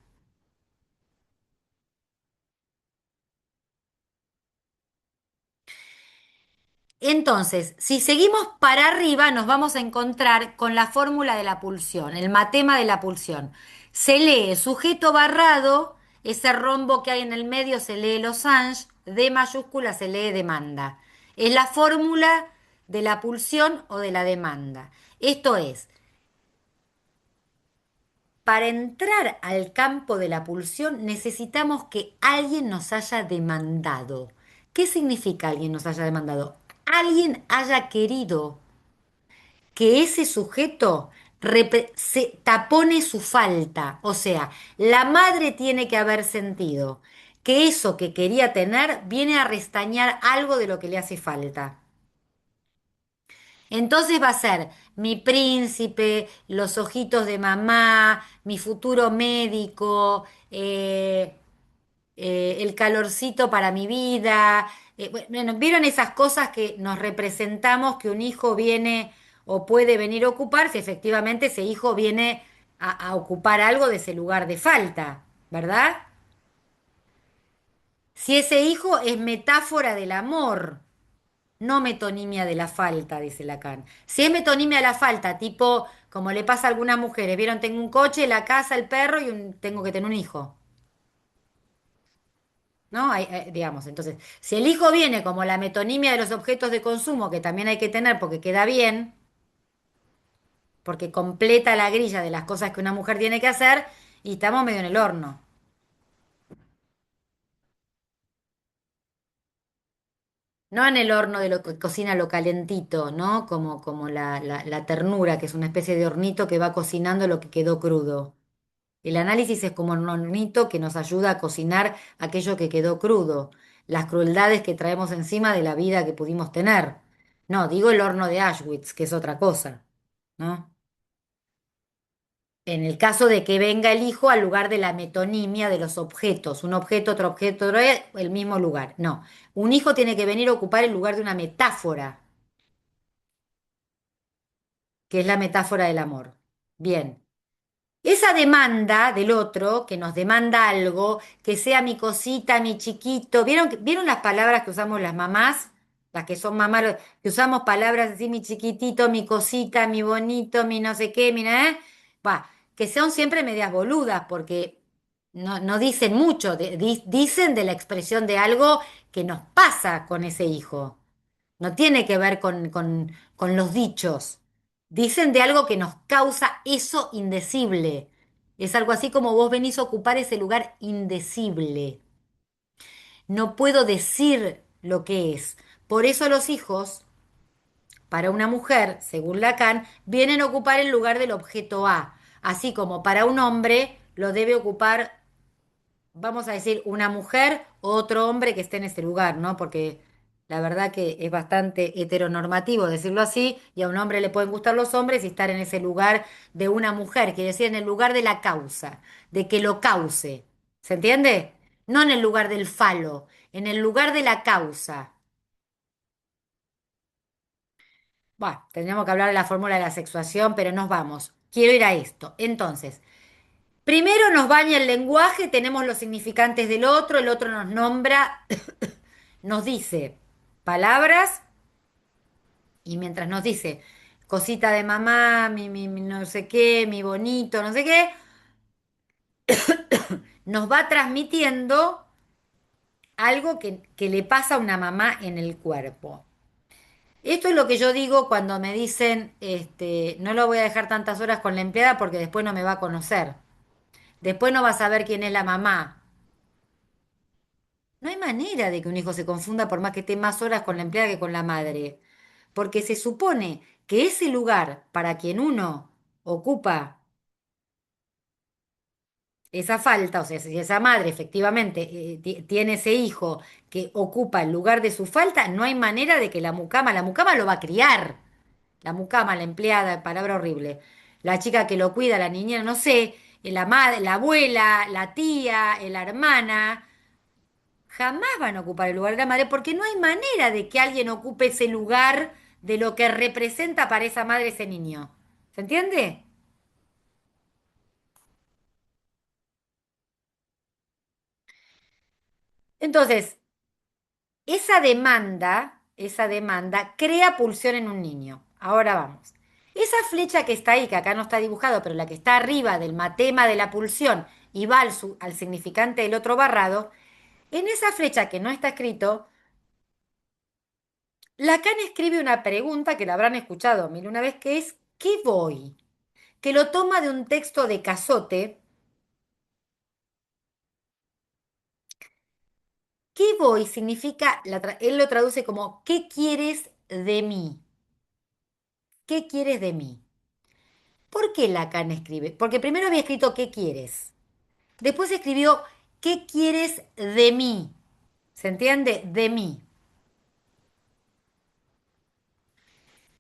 Entonces, si seguimos para arriba, nos vamos a encontrar con la fórmula de la pulsión, el matema de la pulsión. Se lee sujeto barrado, ese rombo que hay en el medio se lee losange, D mayúscula se lee demanda. Es la fórmula de la pulsión o de la demanda. Esto es, para entrar al campo de la pulsión necesitamos que alguien nos haya demandado. ¿Qué significa alguien nos haya demandado? Alguien haya querido que ese sujeto se tapone su falta. O sea, la madre tiene que haber sentido que eso que quería tener viene a restañar algo de lo que le hace falta. Entonces va a ser mi príncipe, los ojitos de mamá, mi futuro médico, el calorcito para mi vida. Bueno, ¿vieron esas cosas que nos representamos, que un hijo viene o puede venir a ocupar si efectivamente ese hijo viene a ocupar algo de ese lugar de falta, ¿verdad? Si ese hijo es metáfora del amor, no metonimia de la falta, dice Lacan. Si es metonimia de la falta, tipo como le pasa a algunas mujeres, vieron, tengo un coche, la casa, el perro y tengo que tener un hijo. ¿No? Digamos, entonces, si el hijo viene como la metonimia de los objetos de consumo, que también hay que tener porque queda bien, porque completa la grilla de las cosas que una mujer tiene que hacer, y estamos medio en el horno. No en el horno de lo que cocina lo calentito, ¿no? Como la ternura, que es una especie de hornito que va cocinando lo que quedó crudo. El análisis es como un hornito que nos ayuda a cocinar aquello que quedó crudo, las crueldades que traemos encima de la vida que pudimos tener. No, digo el horno de Auschwitz, que es otra cosa, ¿no? En el caso de que venga el hijo al lugar de la metonimia de los objetos, un objeto, el mismo lugar. No, un hijo tiene que venir a ocupar el lugar de una metáfora, que es la metáfora del amor. Bien. Esa demanda del otro, que nos demanda algo, que sea mi cosita, mi chiquito, ¿vieron las palabras que usamos las mamás? Las que son mamás, que usamos palabras así, mi chiquitito, mi cosita, mi bonito, mi no sé qué, mira, ¿eh? Va, que son siempre medias boludas, porque no dicen mucho, dicen de la expresión de algo que nos pasa con ese hijo. No tiene que ver con los dichos. Dicen de algo que nos causa eso indecible. Es algo así como vos venís a ocupar ese lugar indecible. No puedo decir lo que es. Por eso los hijos, para una mujer, según Lacan, vienen a ocupar el lugar del objeto A. Así como para un hombre lo debe ocupar, vamos a decir, una mujer o otro hombre que esté en ese lugar, ¿no? Porque la verdad que es bastante heteronormativo decirlo así, y a un hombre le pueden gustar los hombres y estar en ese lugar de una mujer, quiere decir en el lugar de la causa, de que lo cause. ¿Se entiende? No en el lugar del falo, en el lugar de la causa. Bueno, tendríamos que hablar de la fórmula de la sexuación, pero nos vamos. Quiero ir a esto. Entonces, primero nos baña el lenguaje, tenemos los significantes del otro, el otro nos nombra, nos dice palabras y mientras nos dice cosita de mamá, mi no sé qué, mi bonito, no sé qué, nos va transmitiendo algo que le pasa a una mamá en el cuerpo. Esto es lo que yo digo cuando me dicen, no lo voy a dejar tantas horas con la empleada porque después no me va a conocer. Después no va a saber quién es la mamá. No hay manera de que un hijo se confunda por más que esté más horas con la empleada que con la madre. Porque se supone que ese lugar para quien uno ocupa esa falta, o sea, si esa madre efectivamente tiene ese hijo que ocupa el lugar de su falta, no hay manera de que la mucama lo va a criar. La mucama, la empleada, palabra horrible. La chica que lo cuida, la niñera, no sé, la madre, la abuela, la tía, la hermana jamás van a ocupar el lugar de la madre porque no hay manera de que alguien ocupe ese lugar de lo que representa para esa madre ese niño. ¿Se entiende? Entonces, esa demanda crea pulsión en un niño. Ahora vamos. Esa flecha que está ahí, que acá no está dibujado, pero la que está arriba del matema de la pulsión y va al significante del otro barrado, en esa flecha que no está escrito, Lacan escribe una pregunta que la habrán escuchado mil una vez, que es ¿qué voy? Que lo toma de un texto de Cazotte. ¿Qué voy? Significa, él lo traduce como ¿qué quieres de mí? ¿Qué quieres de mí? ¿Por qué Lacan escribe? Porque primero había escrito ¿qué quieres? Después escribió ¿qué quieres de mí? ¿Se entiende? De mí.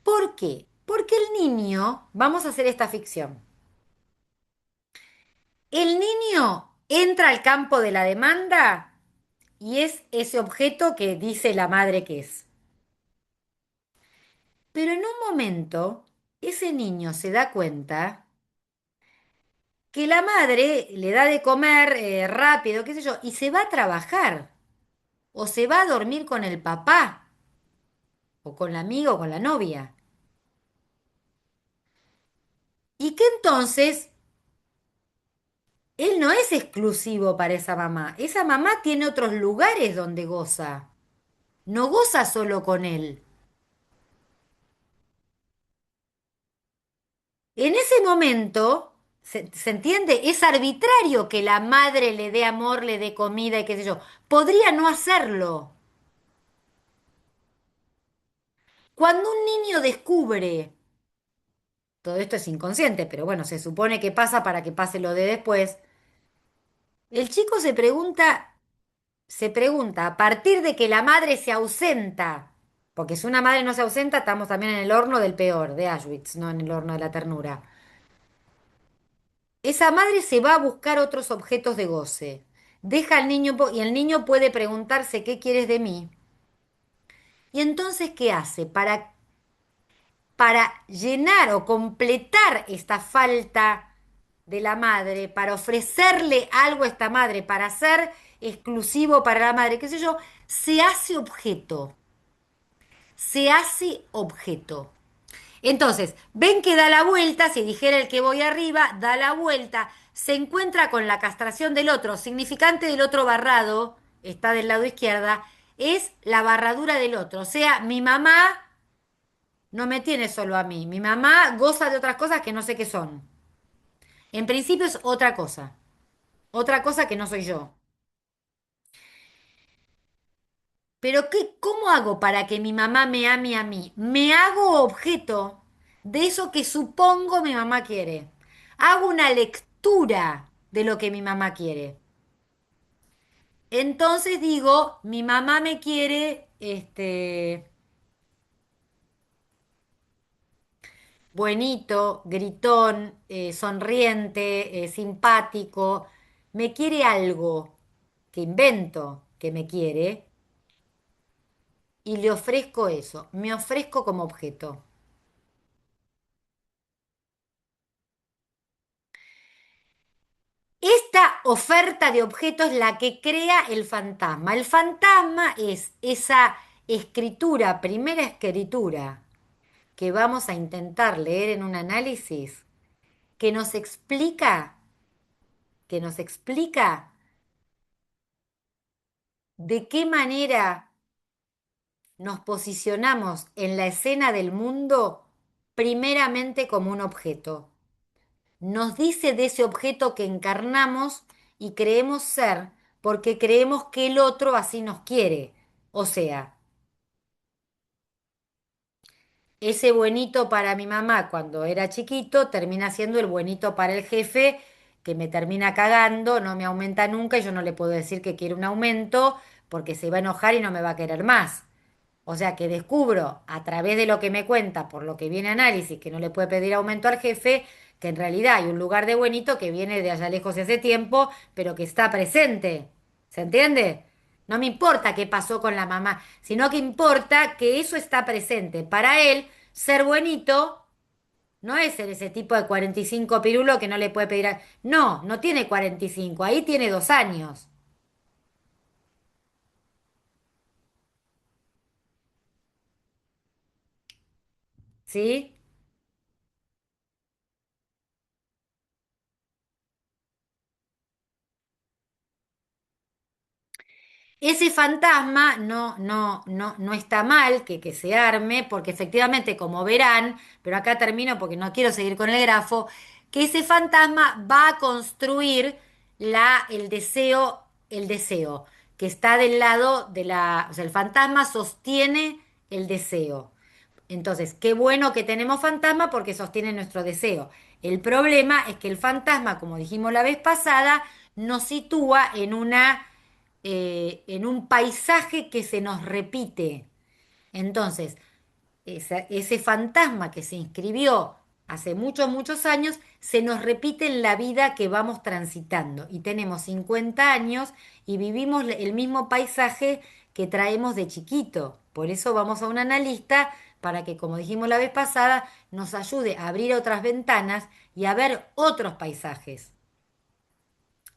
¿Por qué? Porque el niño, vamos a hacer esta ficción, el niño entra al campo de la demanda y es ese objeto que dice la madre que es. Pero en un momento ese niño se da cuenta que la madre le da de comer rápido, qué sé yo, y se va a trabajar o se va a dormir con el papá o con la amiga o con la novia. Y que entonces él no es exclusivo para esa mamá tiene otros lugares donde goza, no goza solo con él. En ese momento, ¿se entiende? Es arbitrario que la madre le dé amor, le dé comida y qué sé yo. Podría no hacerlo. Cuando un niño descubre, todo esto es inconsciente, pero bueno, se supone que pasa para que pase lo de después, el chico se pregunta, a partir de que la madre se ausenta, porque si una madre no se ausenta, estamos también en el horno del peor, de Auschwitz, no en el horno de la ternura. Esa madre se va a buscar otros objetos de goce. Deja al niño y el niño puede preguntarse qué quieres de mí. Y entonces, ¿qué hace? Para llenar o completar esta falta de la madre, para ofrecerle algo a esta madre, para ser exclusivo para la madre, qué sé yo, se hace objeto. Se hace objeto. Entonces, ven que da la vuelta, si dijera el que voy arriba, da la vuelta, se encuentra con la castración del otro, significante del otro barrado, está del lado izquierda, es la barradura del otro. O sea, mi mamá no me tiene solo a mí, mi mamá goza de otras cosas que no sé qué son. En principio es otra cosa que no soy yo. Pero ¿qué, cómo hago para que mi mamá me ame a mí? Me hago objeto de eso que supongo mi mamá quiere. Hago una lectura de lo que mi mamá quiere. Entonces digo, mi mamá me quiere, buenito, gritón, sonriente, simpático. Me quiere algo que invento que me quiere y le ofrezco eso. Me ofrezco como objeto. Esta oferta de objetos es la que crea el fantasma. El fantasma es esa escritura, primera escritura, que vamos a intentar leer en un análisis, que nos explica, que nos explica de qué manera nos posicionamos en la escena del mundo primeramente como un objeto. Nos dice de ese objeto que encarnamos y creemos ser porque creemos que el otro así nos quiere. O sea, ese buenito para mi mamá cuando era chiquito termina siendo el buenito para el jefe que me termina cagando, no me aumenta nunca y yo no le puedo decir que quiere un aumento porque se va a enojar y no me va a querer más. O sea que descubro a través de lo que me cuenta, por lo que viene análisis, que no le puede pedir aumento al jefe, que en realidad hay un lugar de buenito que viene de allá lejos de hace tiempo, pero que está presente. ¿Se entiende? No me importa qué pasó con la mamá, sino que importa que eso está presente. Para él, ser buenito no es ser ese tipo de 45 pirulo que no le puede pedir No, no tiene 45, ahí tiene 2 años. ¿Sí? Ese fantasma no está mal que se arme, porque efectivamente, como verán, pero acá termino porque no quiero seguir con el grafo, que ese fantasma va a construir el deseo, que está del lado de o sea, el fantasma sostiene el deseo. Entonces, qué bueno que tenemos fantasma porque sostiene nuestro deseo. El problema es que el fantasma, como dijimos la vez pasada, nos sitúa en un paisaje que se nos repite. Entonces, ese fantasma que se inscribió hace muchos, muchos años, se nos repite en la vida que vamos transitando. Y tenemos 50 años y vivimos el mismo paisaje que traemos de chiquito. Por eso vamos a un analista para que, como dijimos la vez pasada, nos ayude a abrir otras ventanas y a ver otros paisajes.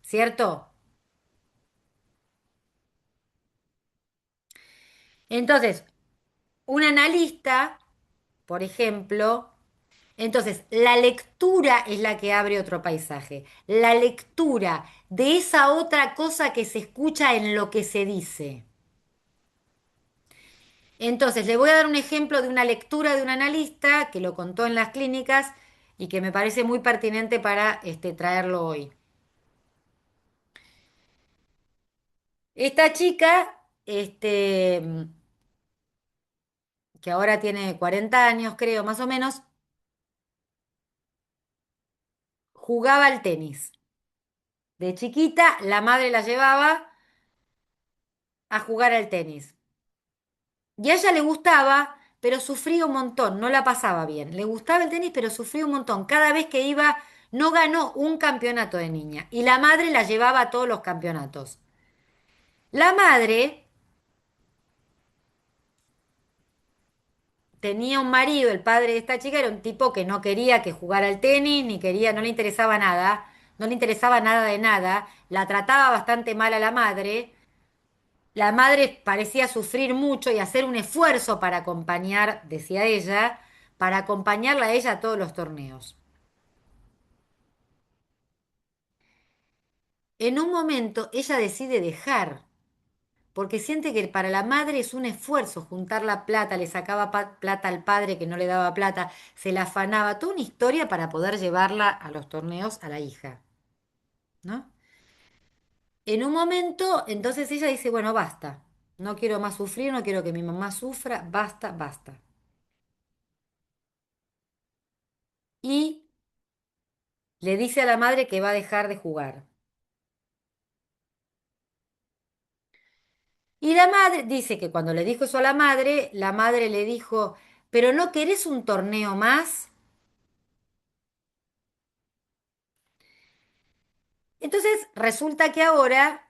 ¿Cierto? Entonces, un analista, por ejemplo, entonces la lectura es la que abre otro paisaje. La lectura de esa otra cosa que se escucha en lo que se dice. Entonces, le voy a dar un ejemplo de una lectura de un analista que lo contó en las clínicas y que me parece muy pertinente para traerlo hoy. Esta chica, que ahora tiene 40 años, creo, más o menos, jugaba al tenis. De chiquita, la madre la llevaba a jugar al tenis. Y a ella le gustaba, pero sufría un montón, no la pasaba bien. Le gustaba el tenis, pero sufría un montón. Cada vez que iba, no ganó un campeonato de niña. Y la madre la llevaba a todos los campeonatos. La madre tenía un marido, el padre de esta chica era un tipo que no quería que jugara al tenis, ni quería, no le interesaba nada, no le interesaba nada de nada, la trataba bastante mal a la madre. La madre parecía sufrir mucho y hacer un esfuerzo para acompañar, decía ella, para acompañarla a ella a todos los torneos. En un momento ella decide dejar, porque siente que para la madre es un esfuerzo juntar la plata, le sacaba plata al padre que no le daba plata, se la afanaba, toda una historia para poder llevarla a los torneos a la hija, ¿no? En un momento, entonces ella dice, bueno, basta, no quiero más sufrir, no quiero que mi mamá sufra, basta, basta. Y le dice a la madre que va a dejar de jugar. Y la madre dice que cuando le dijo eso a la madre le dijo, ¿pero no querés un torneo más? Entonces resulta que ahora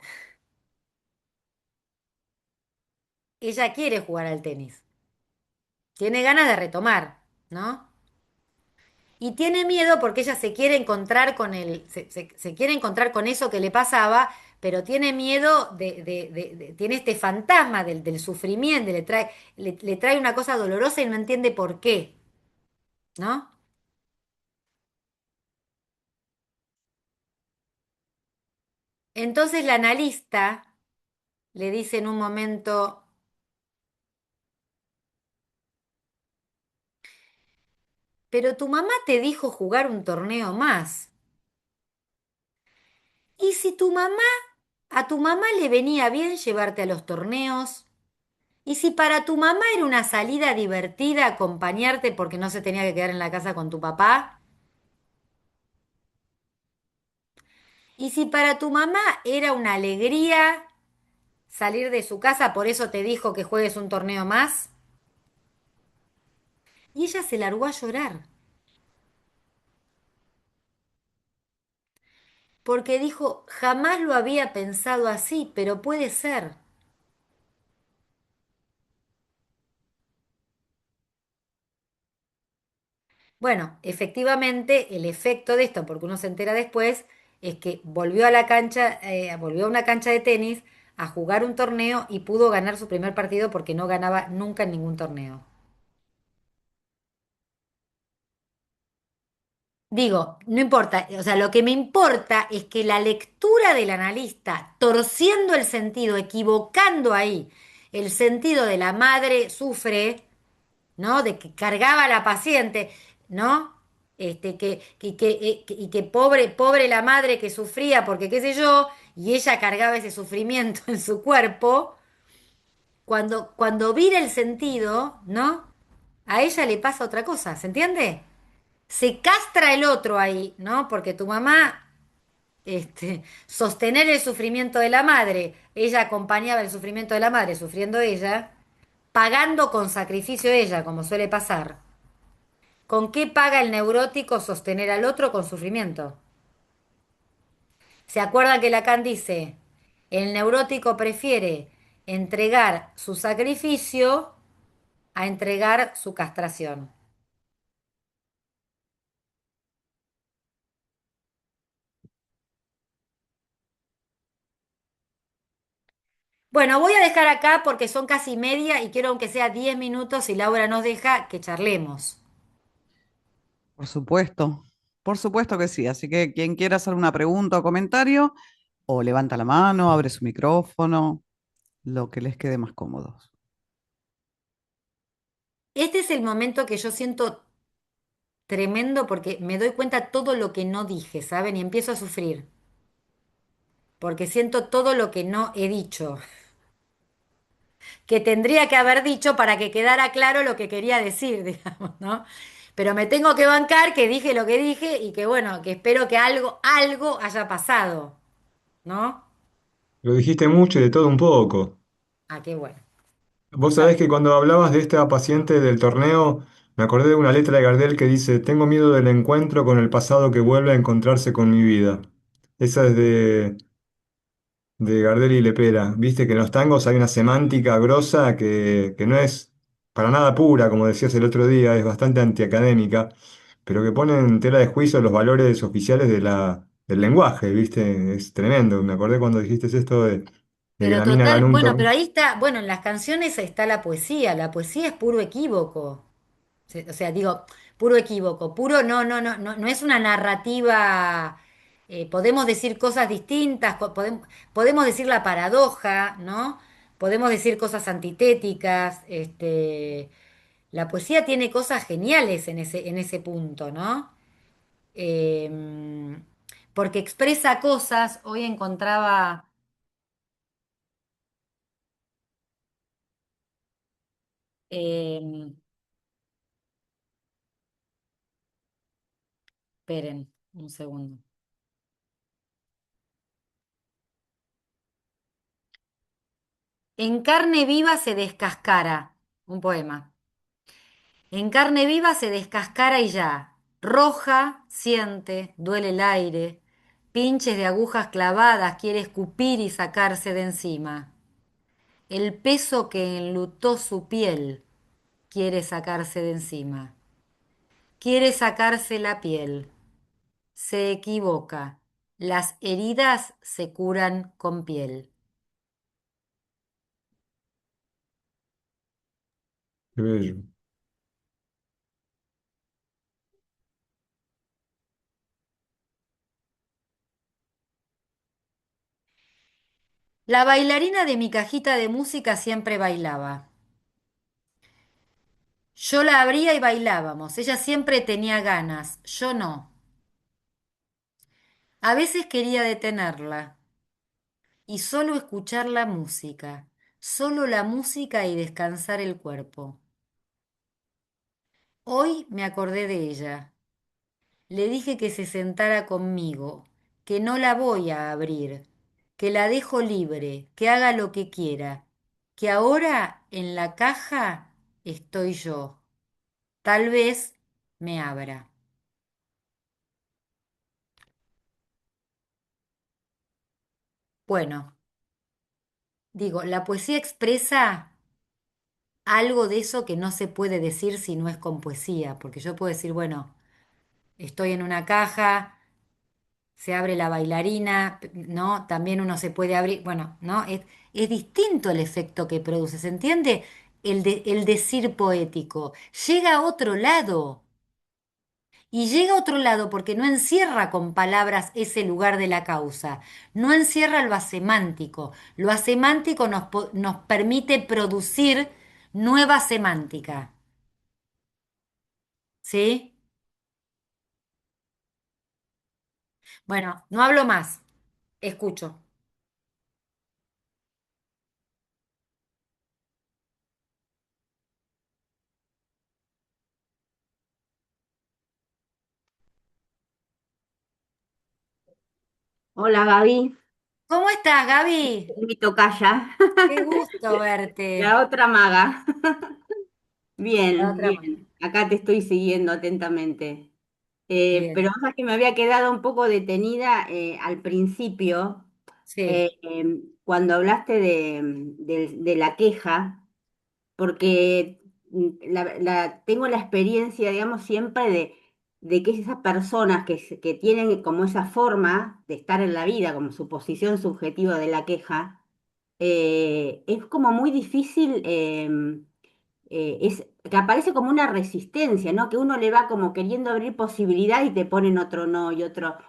ella quiere jugar al tenis, tiene ganas de retomar, ¿no? Y tiene miedo porque ella se quiere encontrar con se quiere encontrar con eso que le pasaba, pero tiene miedo tiene este fantasma del sufrimiento, le trae una cosa dolorosa y no entiende por qué, ¿no? Entonces la analista le dice en un momento, pero tu mamá te dijo jugar un torneo más. ¿Y si a tu mamá le venía bien llevarte a los torneos? ¿Y si para tu mamá era una salida divertida acompañarte porque no se tenía que quedar en la casa con tu papá? ¿Y si para tu mamá era una alegría salir de su casa, por eso te dijo que juegues un torneo más? Y ella se largó a llorar, porque dijo, jamás lo había pensado así, pero puede ser. Bueno, efectivamente, el efecto de esto, porque uno se entera después, es que volvió a la cancha, volvió a una cancha de tenis a jugar un torneo y pudo ganar su primer partido porque no ganaba nunca en ningún torneo. Digo, no importa, o sea, lo que me importa es que la lectura del analista, torciendo el sentido, equivocando ahí el sentido de la madre sufre, ¿no? De que cargaba a la paciente, ¿no? Y que pobre, pobre la madre que sufría porque qué sé yo, y ella cargaba ese sufrimiento en su cuerpo, cuando vira el sentido, ¿no? A ella le pasa otra cosa, ¿se entiende? Se castra el otro ahí, ¿no? Porque tu mamá, sostener el sufrimiento de la madre, ella acompañaba el sufrimiento de la madre sufriendo ella, pagando con sacrificio ella, como suele pasar. ¿Con qué paga el neurótico sostener al otro con sufrimiento? ¿Se acuerdan que Lacan dice, el neurótico prefiere entregar su sacrificio a entregar su castración. Bueno, voy a dejar acá porque son casi media y quiero aunque sea 10 minutos, si Laura nos deja, que charlemos. Por supuesto que sí. Así que quien quiera hacer una pregunta o comentario, o levanta la mano, abre su micrófono, lo que les quede más cómodo. Este es el momento que yo siento tremendo porque me doy cuenta todo lo que no dije, ¿saben? Y empiezo a sufrir, porque siento todo lo que no he dicho, que tendría que haber dicho para que quedara claro lo que quería decir, digamos, ¿no? Pero me tengo que bancar que dije lo que dije y que bueno, que espero que algo haya pasado, ¿no? Lo dijiste mucho y de todo un poco. Ah, qué bueno. Vos Está sabés bien. que cuando hablabas de esta paciente del torneo, me acordé de una letra de Gardel que dice, tengo miedo del encuentro con el pasado que vuelve a encontrarse con mi vida. Esa es de Gardel y Lepera. Viste que en los tangos hay una semántica grosa que no es para nada pura, como decías el otro día, es bastante antiacadémica, pero que pone en tela de juicio los valores oficiales del lenguaje, ¿viste? Es tremendo. Me acordé cuando dijiste esto de que Pero la mina total, ganó un bueno, pero torneo. ahí está, bueno, en las canciones está la poesía es puro equívoco. O sea, digo, puro equívoco, puro no es una narrativa, podemos decir cosas distintas, podemos decir la paradoja, ¿no? Podemos decir cosas antitéticas, la poesía tiene cosas geniales en ese punto, ¿no? Em, Porque expresa cosas, hoy encontraba, em, esperen un segundo. En carne viva se descascara, un poema. En carne viva se descascara y ya. Roja, siente, duele el aire. Pinches de agujas clavadas, quiere escupir y sacarse de encima. El peso que enlutó su piel, quiere sacarse de encima. Quiere sacarse la piel. Se equivoca. Las heridas se curan con piel. Qué bello. La bailarina de mi cajita de música siempre bailaba. Yo la abría y bailábamos. Ella siempre tenía ganas, yo no. A veces quería detenerla y solo escuchar solo la música y descansar el cuerpo. Hoy me acordé de ella. Le dije que se sentara conmigo, que no la voy a abrir, que la dejo libre, que haga lo que quiera, que ahora en la caja estoy yo. Tal vez me abra. Bueno, digo, la poesía expresa algo de eso que no se puede decir si no es con poesía, porque yo puedo decir, bueno, estoy en una caja, se abre la bailarina, ¿no? También uno se puede abrir, bueno, ¿no? Es distinto el efecto que produce, ¿se entiende? El decir poético. Llega a otro lado. Y llega a otro lado porque no encierra con palabras ese lugar de la causa, no encierra lo asemántico. Lo asemántico nos permite producir nueva semántica. ¿Sí? Bueno, no hablo más, escucho. Hola Gaby, ¿Cómo estás, Gaby? mi tocaya, Qué gusto verte. la otra maga. La Bien, otra mano. bien, acá te estoy siguiendo atentamente. Pero Bien, más que me había quedado un poco detenida al principio, sí, cuando hablaste de la queja, porque tengo la experiencia, digamos, siempre de que esas personas que tienen como esa forma de estar en la vida, como su posición subjetiva de la queja, es como muy difícil, es que aparece como una resistencia, ¿no? Que uno le va como queriendo abrir posibilidad y te ponen otro no y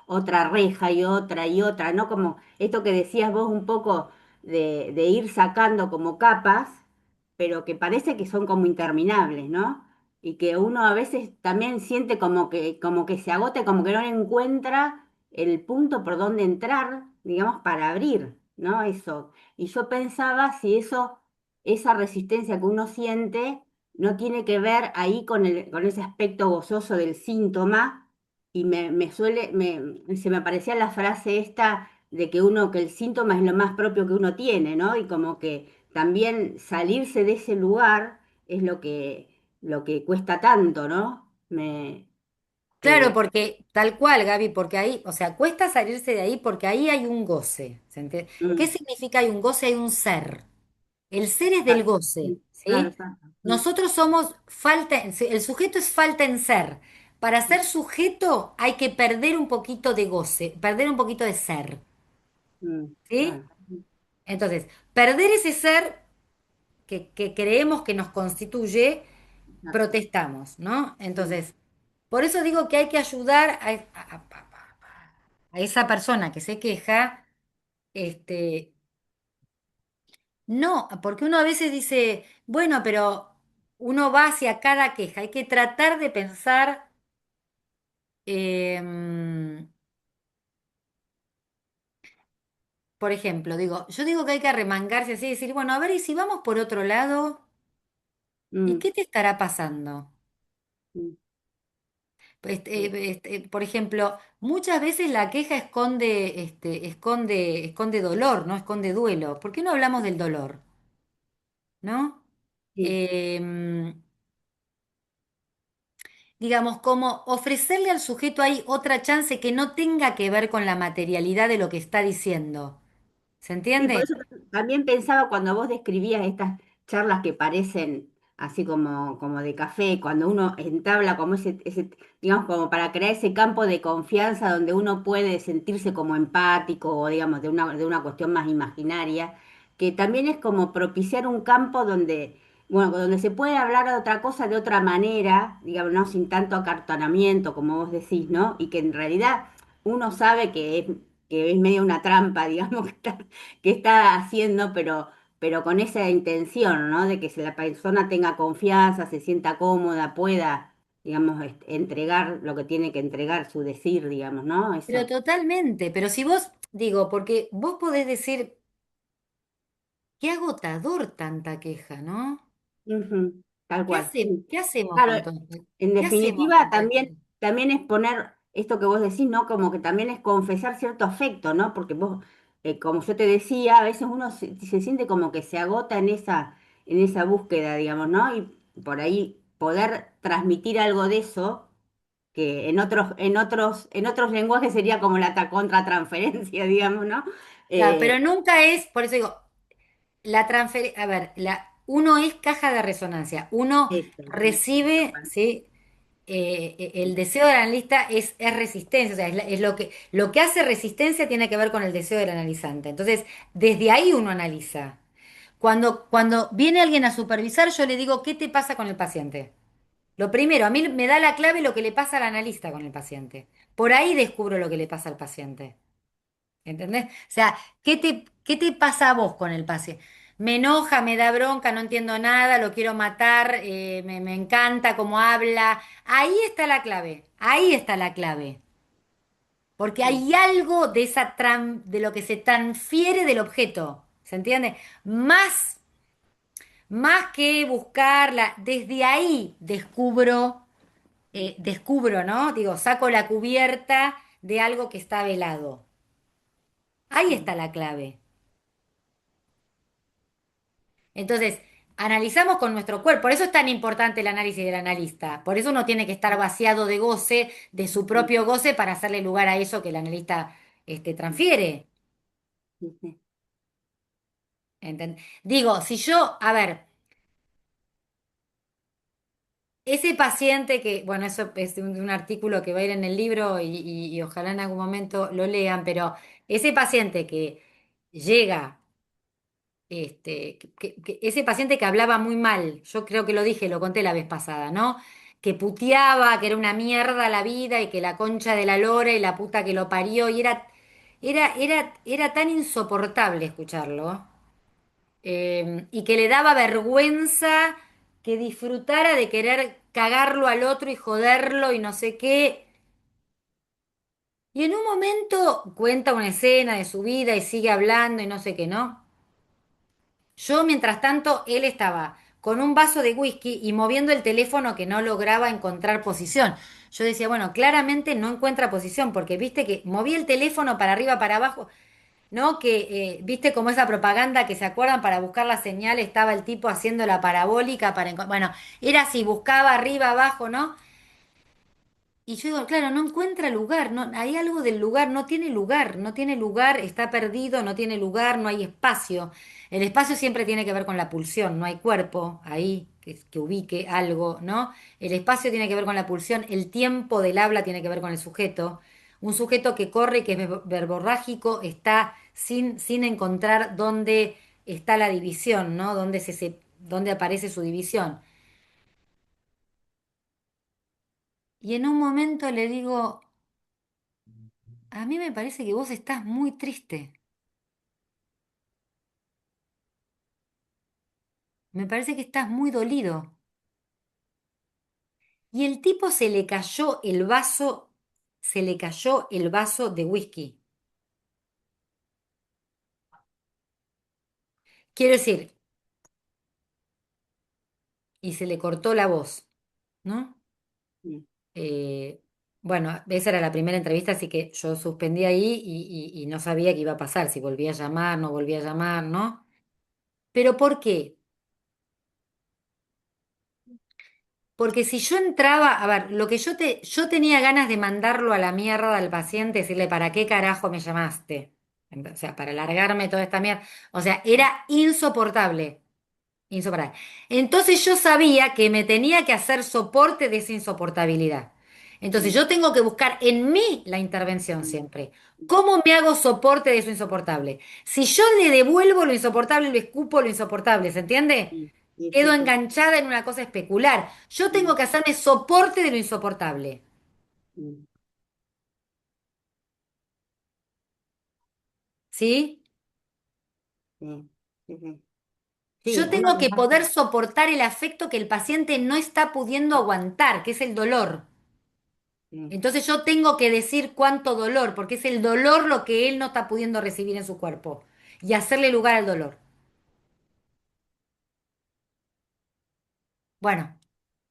otra reja y otra, ¿no? Como esto que decías vos un poco de ir sacando como capas, pero que parece que son como interminables, ¿no? Y que uno a veces también siente como que se agota, y como que no encuentra el punto por donde entrar, digamos, para abrir, ¿no? Eso. Y yo pensaba si esa resistencia que uno siente no tiene que ver ahí con ese aspecto gozoso del síntoma, y se me aparecía la frase esta de que el síntoma es lo más propio que uno tiene, ¿no? Y como que también salirse de ese lugar es lo que cuesta tanto, ¿no? Claro, Eh, porque tal cual, Gaby, porque ahí, o sea, cuesta salirse de ahí porque ahí hay un goce. ¿Qué mm, significa hay un goce? Hay un ser. El ser es del ah, goce, sí, claro, ¿sí? exacto. Nosotros somos el sujeto es falta en ser. Para ser sujeto hay que perder un poquito de goce, perder un poquito de ser, ¿sí? Claro. Entonces, perder ese ser que creemos que nos constituye, Exacto. protestamos, ¿no? Mm, Entonces, por eso digo que hay que ayudar a esa persona que se queja, este, no, porque uno a veces dice, bueno, pero uno va hacia cada queja, hay que tratar de pensar, em, por ejemplo, yo digo que hay que arremangarse así y decir, bueno, a ver, y si vamos por otro lado, ¿y mm, qué te estará pasando? mm, sí, Por ejemplo, muchas veces la queja esconde dolor, ¿no? Esconde duelo. ¿Por qué no hablamos del dolor? ¿No? sí. Em, digamos, como ofrecerle al sujeto ahí otra chance que no tenga que ver con la materialidad de lo que está diciendo. ¿Se Sí, por entiende? eso también pensaba cuando vos describías estas charlas que parecen así como de café, cuando uno entabla como digamos, como para crear ese campo de confianza donde uno puede sentirse como empático o digamos de una cuestión más imaginaria, que también es como propiciar un campo bueno, donde se puede hablar de otra cosa de otra manera, digamos, no sin tanto acartonamiento como vos decís, ¿no? Y que en realidad uno sabe que es medio una trampa, digamos, que está haciendo, pero con esa intención, ¿no? De que si la persona tenga confianza, se sienta cómoda, pueda, digamos, entregar lo que tiene que entregar, su decir, digamos, ¿no? Pero Eso. totalmente. Pero si vos, digo, porque vos podés decir, qué agotador tanta queja, ¿no? Ujú, tal cual, sí. Qué hacemos con Claro, todo? en ¿Qué hacemos definitiva, con todo esto? también es poner esto que vos decís, ¿no? Como que también es confesar cierto afecto, ¿no? Porque vos, como yo te decía, a veces uno se siente como que se agota en esa búsqueda, digamos, ¿no? Y por ahí poder transmitir algo de eso, que en otros lenguajes sería como la contratransferencia, digamos, ¿no? Claro, pero Eh, nunca es, por eso digo, la transferencia, a ver, uno es caja de resonancia, uno Esto, sí, tal recibe, cual. ¿sí? El deseo del analista es resistencia, o sea, es lo que hace resistencia tiene que ver con el deseo del analizante. Entonces, desde ahí uno analiza. Cuando viene alguien a supervisar, yo le digo, ¿qué te pasa con el paciente? Lo primero, a mí me da la clave lo que le pasa al analista con el paciente. Por ahí descubro lo que le pasa al paciente. ¿Entendés? O sea, ¿qué te pasa a vos con el paciente? Me enoja, me da bronca, no entiendo nada, lo quiero matar, me encanta cómo habla. Ahí está la clave, ahí está la clave. Porque Sí, hay algo de lo que se transfiere del objeto, ¿se entiende? Más que buscarla, desde ahí descubro, ¿no? Digo, saco la cubierta de algo que está velado. Ahí está sí, la clave. Entonces, analizamos con nuestro cuerpo. Por eso es tan importante el análisis del analista. Por eso uno tiene que estar vaciado de goce, de su sí, propio goce, para hacerle lugar a eso que el analista transfiere. sí, sí. Digo, si yo, a ver, ese paciente que, bueno, eso es un artículo que va a ir en el libro y ojalá en algún momento lo lean, pero ese paciente que llega, ese paciente que hablaba muy mal, yo creo que lo dije, lo conté la vez pasada, ¿no? Que puteaba, que era una mierda la vida y que la concha de la lora y la puta que lo parió, y era tan insoportable escucharlo, y que le daba vergüenza que disfrutara de querer cagarlo al otro y joderlo y no sé qué. Y en un momento cuenta una escena de su vida y sigue hablando y no sé qué, ¿no? Yo, mientras tanto, él estaba con un vaso de whisky y moviendo el teléfono que no lograba encontrar posición. Yo decía, bueno, claramente no encuentra posición, porque viste que movía el teléfono para arriba, para abajo, ¿no? Que viste como esa propaganda que se acuerdan para buscar la señal, estaba el tipo haciendo la parabólica para bueno, era así, buscaba arriba, abajo, ¿no? Y yo digo, claro, no encuentra lugar, no, hay algo del lugar, no tiene lugar, no tiene lugar, está perdido, no tiene lugar, no hay espacio. El espacio siempre tiene que ver con la pulsión, no hay cuerpo ahí que ubique algo, ¿no? El espacio tiene que ver con la pulsión, el tiempo del habla tiene que ver con el sujeto. Un sujeto que corre, que es verborrágico, está sin encontrar dónde está la división, ¿no? Dónde aparece su división. Y en un momento le digo, a mí me parece que vos estás muy triste. Me parece que estás muy dolido. Y el tipo se le cayó el vaso de whisky. Quiero decir, y se le cortó la voz, ¿no? Sí. Eh, bueno, esa era la primera entrevista, así que yo suspendí ahí y no sabía qué iba a pasar, si volvía a llamar, no volvía a llamar, ¿no? ¿Pero por qué? Porque si yo entraba, a ver, yo tenía ganas de mandarlo a la mierda al paciente, decirle, ¿para qué carajo me llamaste? O sea, para largarme toda esta mierda. O sea, era insoportable, insoportable. Entonces yo sabía que me tenía que hacer soporte de esa insoportabilidad. Entonces Mm, yo tengo que buscar en mí la intervención mm, siempre. ¿Cómo me hago soporte de eso insoportable? Si yo le devuelvo lo insoportable, lo escupo lo insoportable, ¿se entiende? sí, sí, Quedo sí, sí. enganchada en una cosa especular. Yo Mm, tengo que hacerme soporte de lo insoportable. mm, ¿Sí? sí, sí, sí. Sí, Yo uno tengo que lo poder hace. soportar el afecto que el paciente no está pudiendo aguantar, que es el dolor. Sí, Entonces yo tengo que decir cuánto dolor, porque es el dolor lo que él no está pudiendo recibir en su cuerpo. Y hacerle lugar al dolor. Bueno,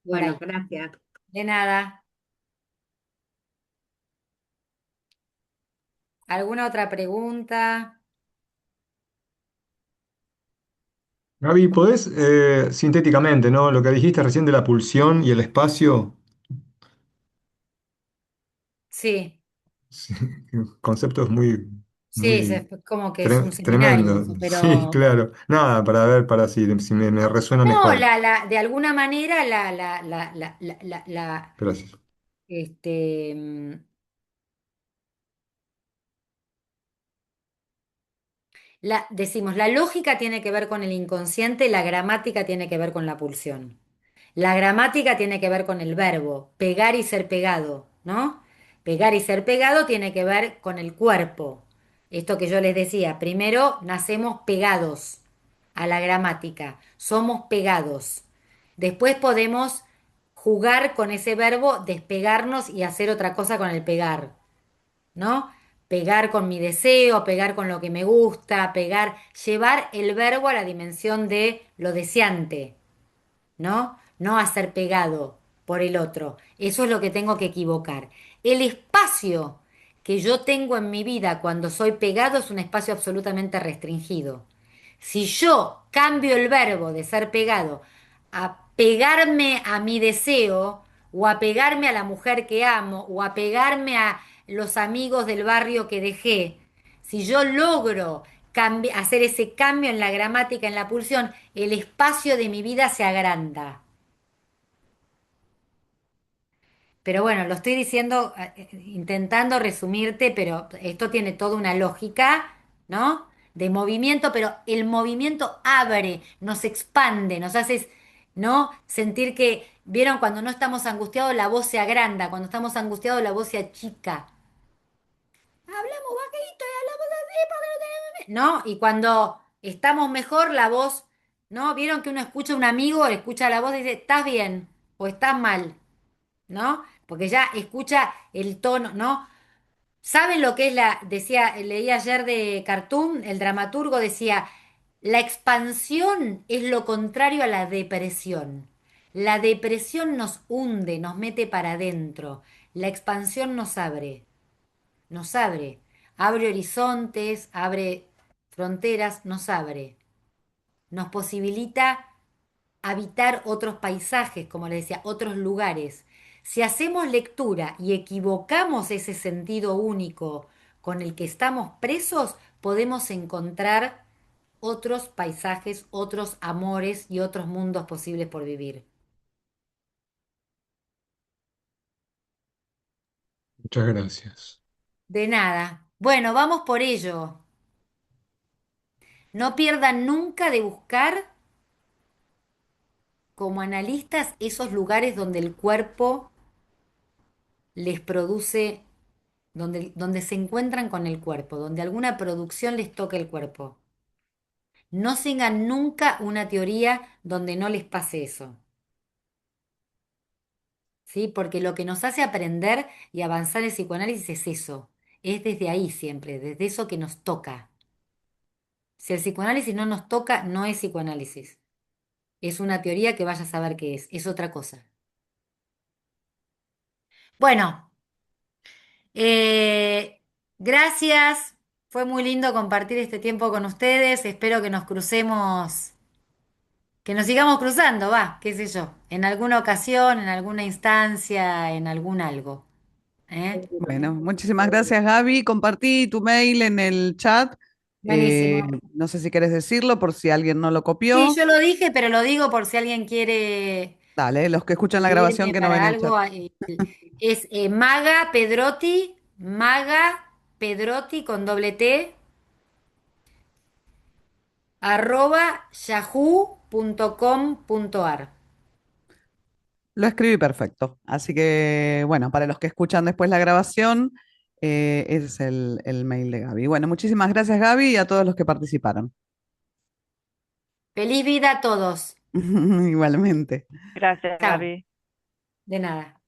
por bueno, ahí. gracias. De nada. ¿Alguna otra pregunta? Gaby, ¿podés sintéticamente, ¿no? Lo que dijiste recién de la pulsión y el espacio, Sí, sí, conceptos muy, sí, muy como que es un seminario tremendos. eso, Sí, pero claro. Nada, para ver, para si me resuena no, mejor. de alguna manera Gracias. este, mm, decimos, la lógica tiene que ver con el inconsciente, la gramática tiene que ver con la pulsión. La gramática tiene que ver con el verbo, pegar y ser pegado, ¿no? Pegar y ser pegado tiene que ver con el cuerpo. Esto que yo les decía, primero nacemos pegados a la gramática, somos pegados. Después podemos jugar con ese verbo, despegarnos y hacer otra cosa con el pegar. ¿No? Pegar con mi deseo, pegar con lo que me gusta, pegar, llevar el verbo a la dimensión de lo deseante, ¿no? No a ser pegado por el otro. Eso es lo que tengo que equivocar. El espacio que yo tengo en mi vida cuando soy pegado es un espacio absolutamente restringido. Si yo cambio el verbo de ser pegado a pegarme a mi deseo o a pegarme a la mujer que amo o a pegarme a los amigos del barrio que dejé, si yo logro hacer ese cambio en la gramática, en la pulsión, el espacio de mi vida se agranda. Pero bueno, lo estoy diciendo, intentando resumirte, pero esto tiene toda una lógica, ¿no? De movimiento, pero el movimiento abre, nos expande, nos hace, ¿no? Sentir que, ¿vieron? Cuando no estamos angustiados, la voz se agranda, cuando estamos angustiados, la voz se achica. Hablamos bajito y hablamos así porque no tenemos... ¿No? Y cuando estamos mejor, la voz, ¿no? ¿Vieron que uno escucha a un amigo, escucha la voz y dice, ¿estás bien o estás mal? ¿No? Porque ya escucha el tono, ¿no? ¿Saben lo que es decía, leí ayer de Cartoon, el dramaturgo decía, la expansión es lo contrario a la depresión. La depresión nos hunde, nos mete para adentro. La expansión nos abre horizontes, abre fronteras, nos abre, nos posibilita habitar otros paisajes, como le decía, otros lugares. Si hacemos lectura y equivocamos ese sentido único con el que estamos presos, podemos encontrar otros paisajes, otros amores y otros mundos posibles por vivir. Muchas gracias. De nada. Bueno, vamos por ello. No pierdan nunca de buscar como analistas esos lugares donde el cuerpo les produce, donde se encuentran con el cuerpo, donde alguna producción les toca el cuerpo. No sigan nunca una teoría donde no les pase eso, ¿sí? Porque lo que nos hace aprender y avanzar el psicoanálisis es eso, es desde ahí siempre, desde eso que nos toca. Si el psicoanálisis no nos toca, no es psicoanálisis. Es una teoría que vaya a saber qué es otra cosa. Bueno, gracias. Fue muy lindo compartir este tiempo con ustedes. Espero que nos crucemos, que nos sigamos cruzando, va, qué sé yo, en alguna ocasión, en alguna instancia, en algún algo. ¿Eh? Bueno, muchísimas gracias, Gaby. Compartí tu mail en el chat. Eh, Buenísimo. no sé si quieres decirlo por si alguien no lo Sí, copió. yo lo dije, pero lo digo por si alguien quiere Dale, los que escuchan la grabación escribirme que no ven para el chat. algo. Es Maga Pedrotti con doble T, @yahoo.com.ar. Lo escribí perfecto. Así que, bueno, para los que escuchan después la grabación, ese es el mail de Gaby. Bueno, muchísimas gracias, Gaby, y a todos los que participaron. Feliz vida a todos. Igualmente. Gracias, Chao. Gaby. De nada.